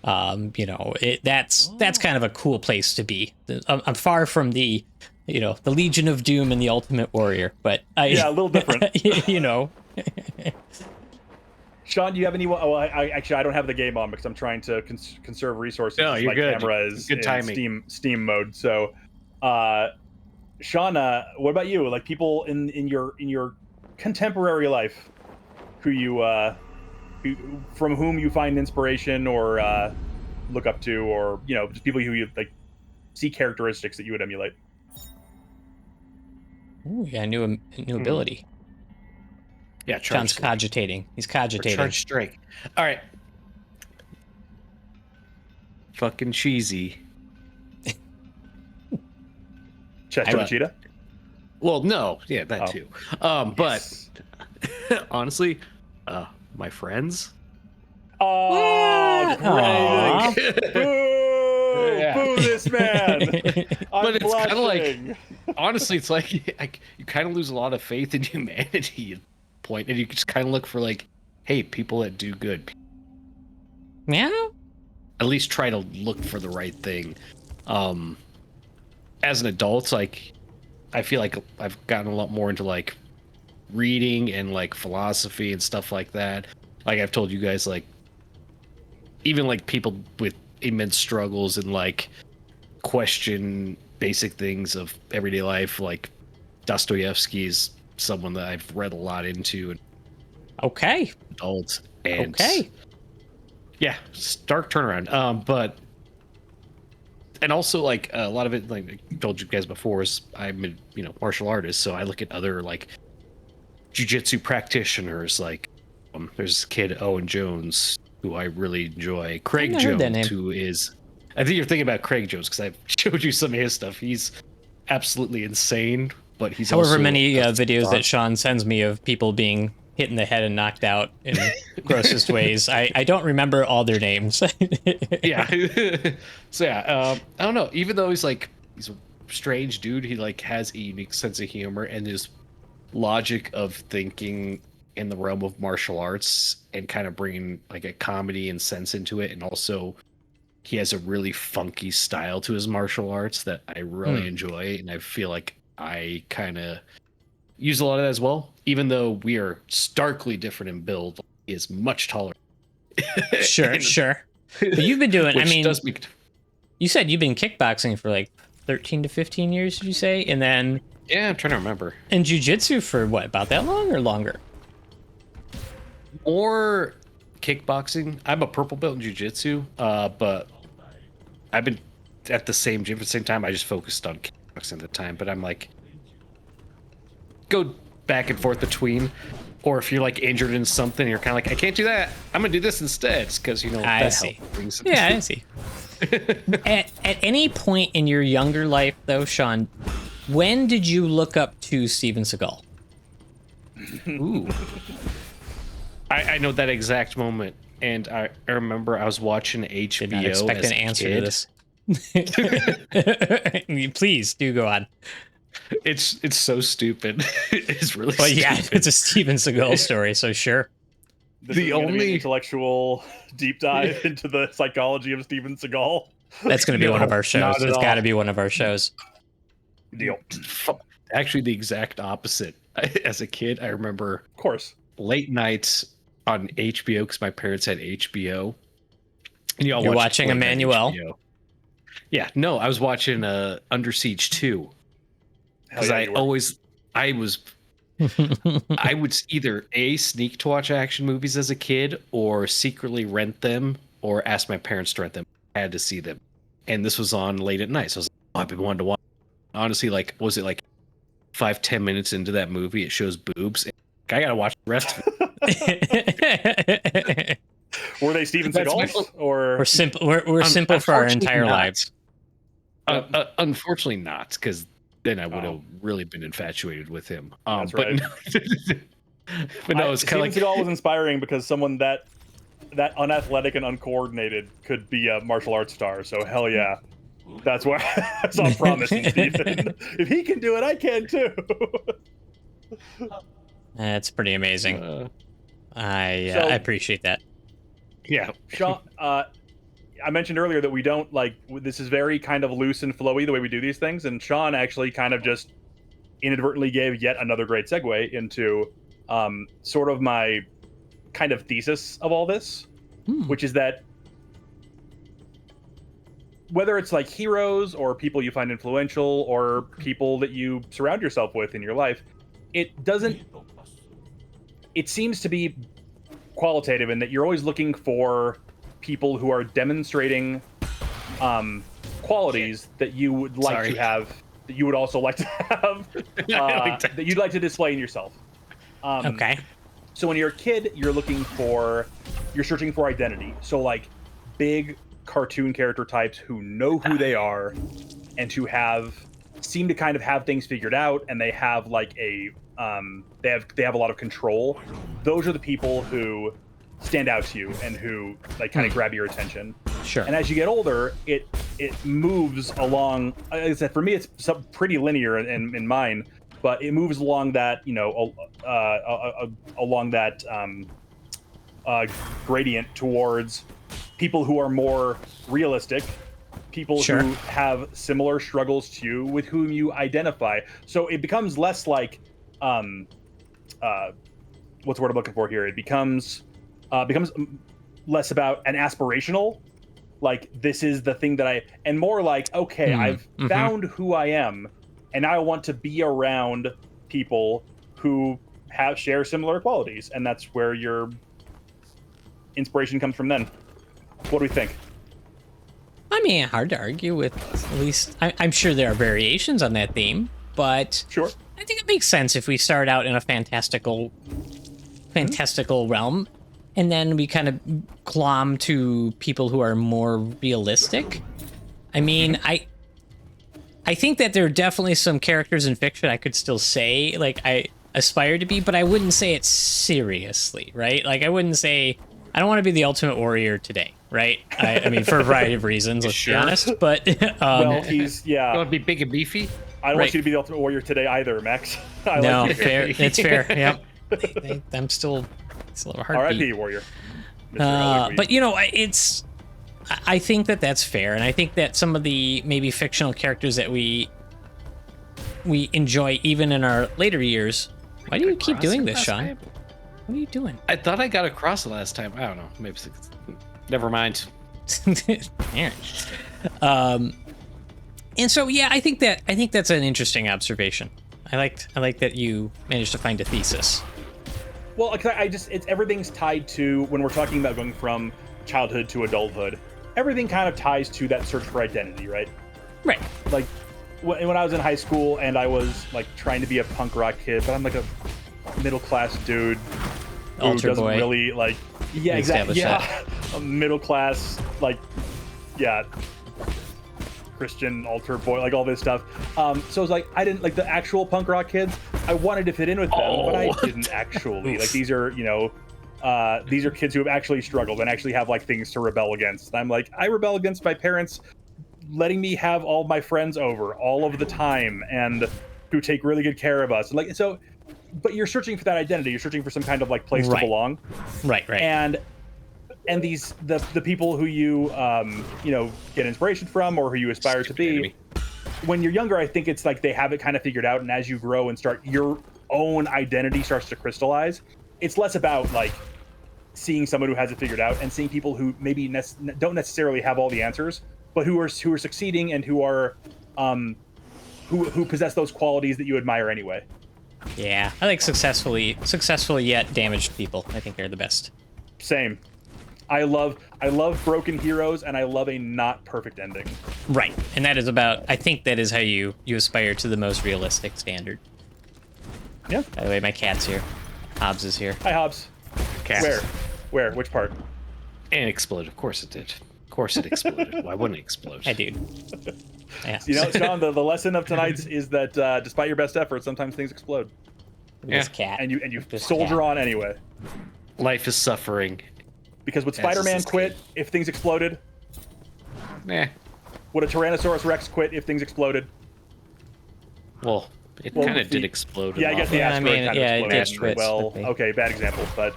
That's kind of a cool place to be. I'm far from the Legion of Doom and the Ultimate Warrior, but a little different. Shon, do you have any? Oh, I don't have the game on because I'm trying to conserve resources. No, you're my good. Camera is good timing. In Steam mode. So, Shon, what about you? Like people in your contemporary life, from whom you find inspiration or look up to, or just people who you like see characteristics that you would emulate. Ooh, yeah, new ability. Yeah, John's cogitating. He's cogitating. Charge strike. All right. Fucking cheesy. Chester Cheetah? Well, no. Yeah, that too. Yes. But honestly, my friends. Oh, great. Boo this man. But it's kind of like, honestly, it's like you kind of lose a lot of faith in humanity. Point, and you just kind of look for like, hey, people that do good. Yeah. At least try to look for the right thing. As an adult, like, I feel like I've gotten a lot more into like reading and like philosophy and stuff like that. Like I've told you guys, like even like people with immense struggles and like question basic things of everyday life, like Dostoevsky is someone that I've read a lot into. Okay. Adult and okay. Yeah, stark turnaround. But and also like a lot of it, like I told you guys before, is I'm a martial artist, so I look at other like jiu-jitsu practitioners. Like there's this kid Owen Jones who I really enjoy. Craig Jones, who is, I think you're thinking about Craig Jones because I've showed you some of his stuff. He's absolutely insane, but he's however also many videos that Shon sends me of people being hit in the head and knocked out in grossest ways. I don't remember all their names. Yeah. So yeah, I don't know. Even though he's a strange dude, he like has a unique sense of humor and his logic of thinking in the realm of martial arts and kind of bringing like a comedy and sense into it, and also he has a really funky style to his martial arts that I really enjoy, and I feel like I kind of use a lot of that as well. Even though we are starkly different in build, he is much taller. Sure. But you've been doing. I mean, you said you've been kickboxing for like 13 to 15 years. Did you say? And then yeah, I'm trying to remember. And jiu-jitsu for what? About that long or longer? Or kickboxing. I'm a purple belt in jiu-jitsu, but I've been at the same gym at the same time. I just focused on kickboxing at the time, but I'm like go back and forth between. Or if you're like injured in something, you're kind of like, I can't do that. I'm gonna do this instead, because I see. Yeah, I see. at any point in your younger life, though, Shon, when did you look up to Steven Seagal? Ooh. I know that exact moment, and I remember I was watching HBO. Did not expect an answer to this. Please do go on. It's so stupid. It's really. But stupid. yeah, it's a Steven Seagal story, so sure. This is gonna be an intellectual deep dive into the psychology of Steven Seagal. That's going to be one of our shows. It's got to be one of our shows. Deal. Actually, the exact opposite. As a kid, I remember, of course, late nights on HBO because my parents had HBO. And you're watching Emmanuel. Yeah, no, I was watching Under Siege 2. Because I was I would either sneak to watch action movies as a kid, or secretly rent them, or ask my parents to rent them. I had to see them, and this was on late at night, so I was like, oh, I've been wanting to watch. Honestly, like, was it like 5-10 minutes into that movie, it shows boobs? And I gotta watch the rest of it. Were they Steven Seagal or we're simple? We're simple for our entire lives. Unfortunately, not, because then I would have really been infatuated with him. That's right. But no, it's kind of like Steven Seagal was inspiring because someone that unathletic and uncoordinated could be a martial arts star. So hell yeah, that's why I saw promise in Steven. If he can do it, I can too. That's pretty amazing. I appreciate that. Yeah, Shon, I mentioned earlier that we don't this is very kind of loose and flowy the way we do these things, and Shon actually kind of just inadvertently gave yet another great segue into sort of my kind of thesis of all this, which is that whether it's like heroes or people you find influential or people that you surround yourself with in your life, it seems to be qualitative in that you're always looking for people who are demonstrating qualities that you would like to have, that you would also like to have, that you'd like to display in yourself. Okay. So when you're a kid, you're searching for identity. So like big cartoon character types who know who they are and who seem to kind of have things figured out, and they have like they have a lot of control. Those are the people who stand out to you and who like kind of grab your attention. Sure. And as you get older, it moves along. Like I said, for me, it's pretty linear in mine, but it moves along that gradient towards people who are more realistic, people who have similar struggles to you, with whom you identify. So it becomes less like what's the word I'm looking for here? It becomes less about an aspirational, like this is the thing that and more like, okay, I've found who I am, and I want to be around people who share similar qualities, and that's where your inspiration comes from then. What do we think? I mean, hard to argue with. At least I'm sure there are variations on that theme, but sure, I think it makes sense if we start out in a fantastical realm, and then we kind of glom to people who are more realistic. I mean, I think that there are definitely some characters in fiction I could still say, like, aspire to be, but I wouldn't say it seriously, right? Like I wouldn't say I don't want to be the ultimate warrior today, right? I mean, for a variety of reasons, let's be honest. But well, he's You want to be big and beefy? I don't want you to be the ultimate warrior today either, Max. I no, like you. fair. It's fair. Yep. I'm still a heartbeat. R.I.P. warrior. Mr. But you know, I think that's fair, and I think that some of the maybe fictional characters that we enjoy even in our later years. Why do you keep doing this, Shon? What are you doing? I thought I got across the last time. I don't know. Maybe never mind. And so yeah, I think that's an interesting observation. I like that you managed to find a thesis. Well, it's everything's tied to when we're talking about going from childhood to adulthood. Everything kind of ties to that search for identity, right? Right. Like when I was in high school and I was like trying to be a punk rock kid, but I'm like a middle class dude who Altar doesn't boy. really like. Yeah, exactly. Yeah, a middle class Christian altar boy, like all this stuff. So it's like I didn't like the actual punk rock kids. I wanted to fit in with them, but I didn't actually. Like these are kids who have actually struggled and actually have like things to rebel against. And I'm like, I rebel against my parents letting me have all my friends over all of the time and who take really good care of us. And like so, but you're searching for that identity. You're searching for some kind of like place to belong. Right. And these the people who you get inspiration from or who you aspire to be. When you're younger, I think it's like they have it kind of figured out, and as you grow and start, your own identity starts to crystallize. It's less about like seeing someone who has it figured out and seeing people who maybe don't necessarily have all the answers, but who are succeeding and who are who possess those qualities that you admire anyway. Yeah, I like successfully yet damaged people. I think they're the best. Same. I love broken heroes, and I love a not perfect ending. Right, and that is I think that is how you aspire to the most realistic standard. Yeah. By the way, my cat's here. Hobbs is here. Hi, Hobbs. Cats. Where? Which part? And it exploded. Of course it did. Of course it exploded. Why wouldn't it explode? Hi, dude. Yeah. You know, Shon, the lesson of tonight's is that despite your best efforts, sometimes things explode. This cat. And you soldier on anyway. Life is suffering. Because would Spider-Man quit if things exploded? Nah. Would a Tyrannosaurus Rex quit if things exploded? Well, it kind of did explode. Yeah, I guess the asteroid kind of exploded. It did quit. Well, okay, bad example, but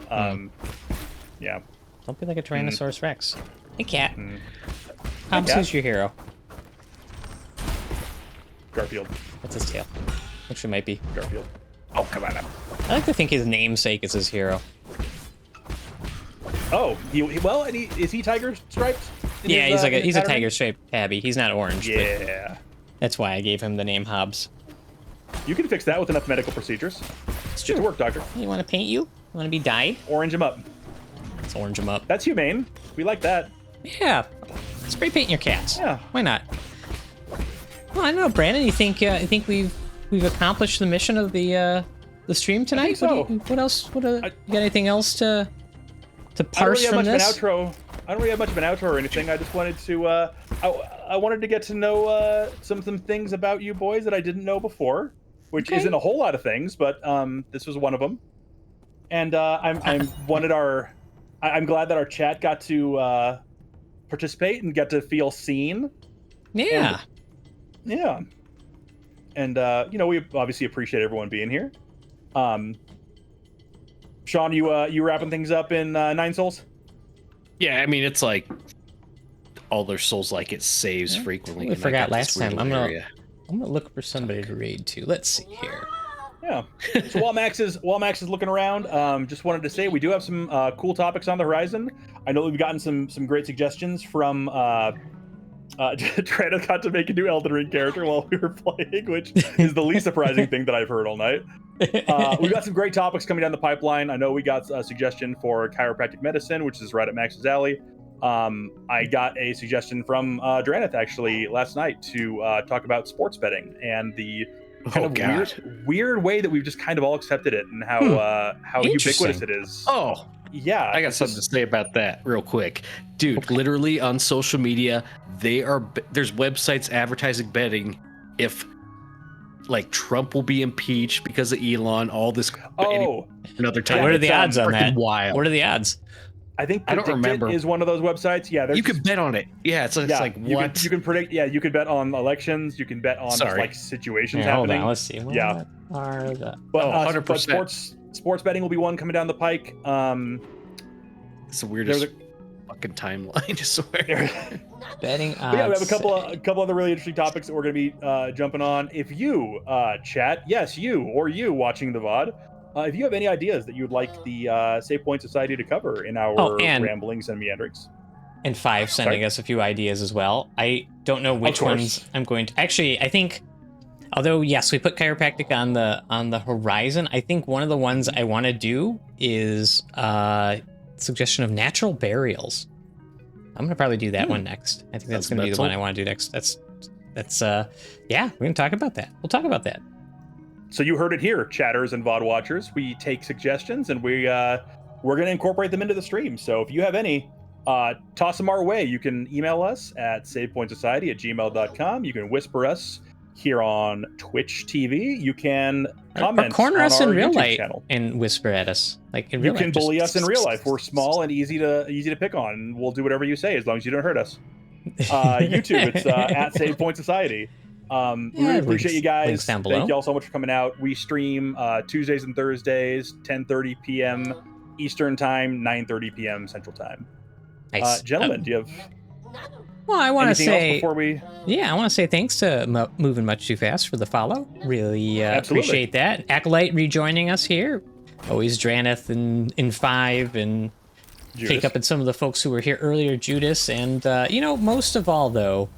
yeah. Don't be like a Tyrannosaurus Rex. Hey, cat. Hobbs, who's your hero? Garfield. What's his tail? Actually, might be Garfield. Oh, come on now. I like to think his namesake is his hero. Oh, is he tiger striped? Yeah, he's a tiger striped tabby. He's not orange. Yeah. That's why I gave him the name Hobbs. You can fix that with enough medical procedures. It's true. Get to work, doctor. You want to paint you? You want to be dyed? Orange him up. Let's orange him up. That's humane. We like that. Yeah. Spray paint your cats. Yeah. Why not? Well, I don't know, Brandon. You think we've accomplished the mission of the stream tonight? I think so. What else? You got anything else to parse I don't really have from this? I don't really have much of an outro or anything. I just wanted to I wanted to get to know some things about you boys that I didn't know before, which isn't a whole lot of things, but this was one of them. And I'm glad that our chat got to participate and get to feel seen. Yeah. And we obviously appreciate everyone being here. Shon, you wrapping things up in 9 souls? Yeah, I mean it's like all their souls like it saves frequently. We forgot last time. I'm area. gonna look for somebody to raid to. Let's see here. Yeah. So while Max is looking around, just wanted to say we do have some cool topics on the horizon. I know we've gotten some great suggestions from Trano got to make a new Elden Ring character while we were playing, which is the least surprising thing that I've heard all night. We've got some great topics coming down the pipeline. I know we got a suggestion for chiropractic medicine, which is right at Max's alley. I got a suggestion from Draneth actually last night to talk about sports betting and the kind of weird way that we've just kind of all accepted it and how ubiquitous it is. Oh, yeah. I got something to say about that real quick. Dude, literally on social media, there's websites advertising betting if like Trump will be impeached because of Elon. All this. Oh, another time. What are the it's, odds on that? freaking wild. What are the odds? I think I don't Predict It remember. is one of those websites. Yeah, You could bet on it. Yeah, it's like you what? Can, you can predict. Yeah, you could bet on elections. You can bet on just, like situations Here, hold happening. on, let's see. What Yeah. are the... But, 100%. but sports betting will be one coming down the pike. It's the weirdest fucking timeline. I swear. betting odds? But yeah, we have a couple other really interesting topics that we're going to be jumping on. If you, chat, yes, you watching the VOD, if you have any ideas that you'd like the Save Point Society to cover in our ramblings and meanderings. And Five sending us a few ideas as well. I don't know which ones I'm going to... Actually, I think... Although, yes, we put chiropractic on the horizon, I think one of the ones I want to do is suggestion of natural burials. I'm going to probably do that one next. I think that's going to be the one I want to do next. That's yeah, we're going to talk about that. We'll talk about that. So you heard it here, chatters and VOD watchers. We take suggestions and we're going to incorporate them into the stream. So if you have any, toss them our way. You can email us at savepointsociety@gmail.com. You can whisper us here on Twitch TV. You can comment or corner us in real YouTube life channel. And whisper at us. Like in real you can life, bully us in real life. We're small and easy to pick on. And we'll do whatever you say as long as you don't hurt us. YouTube, it's at Save Point Society. We really appreciate you guys. Thank you all so much for coming out. We stream Tuesdays and Thursdays, 10:30 p.m. Eastern Time, 9:30 p.m. Central Time. Nice. Gentlemen, do you have well, I want to say else before we... Yeah, I want to say thanks to Moving Much Too Fast for the follow. Really appreciate that. Acolyte rejoining us here. Always Draneth in Five and Cake Up and some of the folks who were here earlier, Judas. And, you know, most of all, though,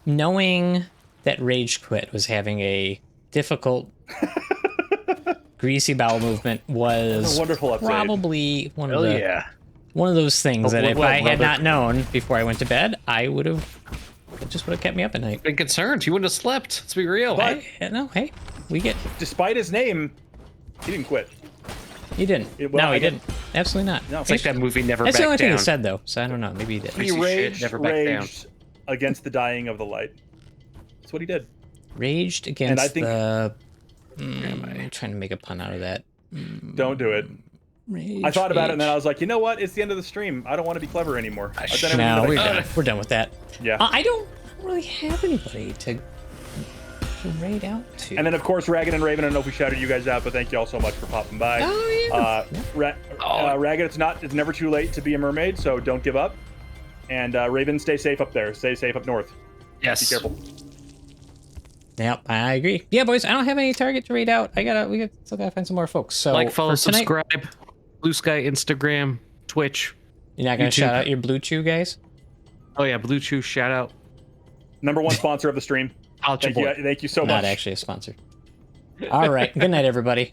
knowing that Rage Quit was having a difficult greasy bowel movement was a wonderful episode. Probably one of the... One of those things that if I had not known before I went to bed, it just would have kept me up at night. Been concerned. You wouldn't have slept. Let's be real. But, hey, we get... Despite his name, he didn't quit. He didn't. He didn't. Absolutely not. No, it's like that movie Never That's Back Down. That's the only thing he said, though, so I don't know. Maybe he did. He raged against the dying of the light. That's what he did. Raged against the... I'm trying to make a pun out of that. Don't do it. I thought about it and then I was like, you know what? It's the end of the stream. I don't want to be clever anymore. No, we're done with that. Yeah. I don't really have anybody to raid out to. And then, of course, Ragged and Raven. I don't know if we shouted you guys out, but thank you all so much for popping by. Oh, yeah. Ragged, it's never too late to be a mermaid, so don't give up. And Raven, stay safe up there. Stay safe up north. Yes. Be careful. Yep, I agree. Yeah, boys, I don't have any target to raid out. We still gotta find some more folks. So like, follow, subscribe. Blue Sky, Instagram, Twitch. You're not gonna shout out your Blue Chew guys? Oh yeah, Blue Chew, shout out. #1 sponsor of the stream. Thank you so much. Not actually a sponsor. All right. Good night, everybody.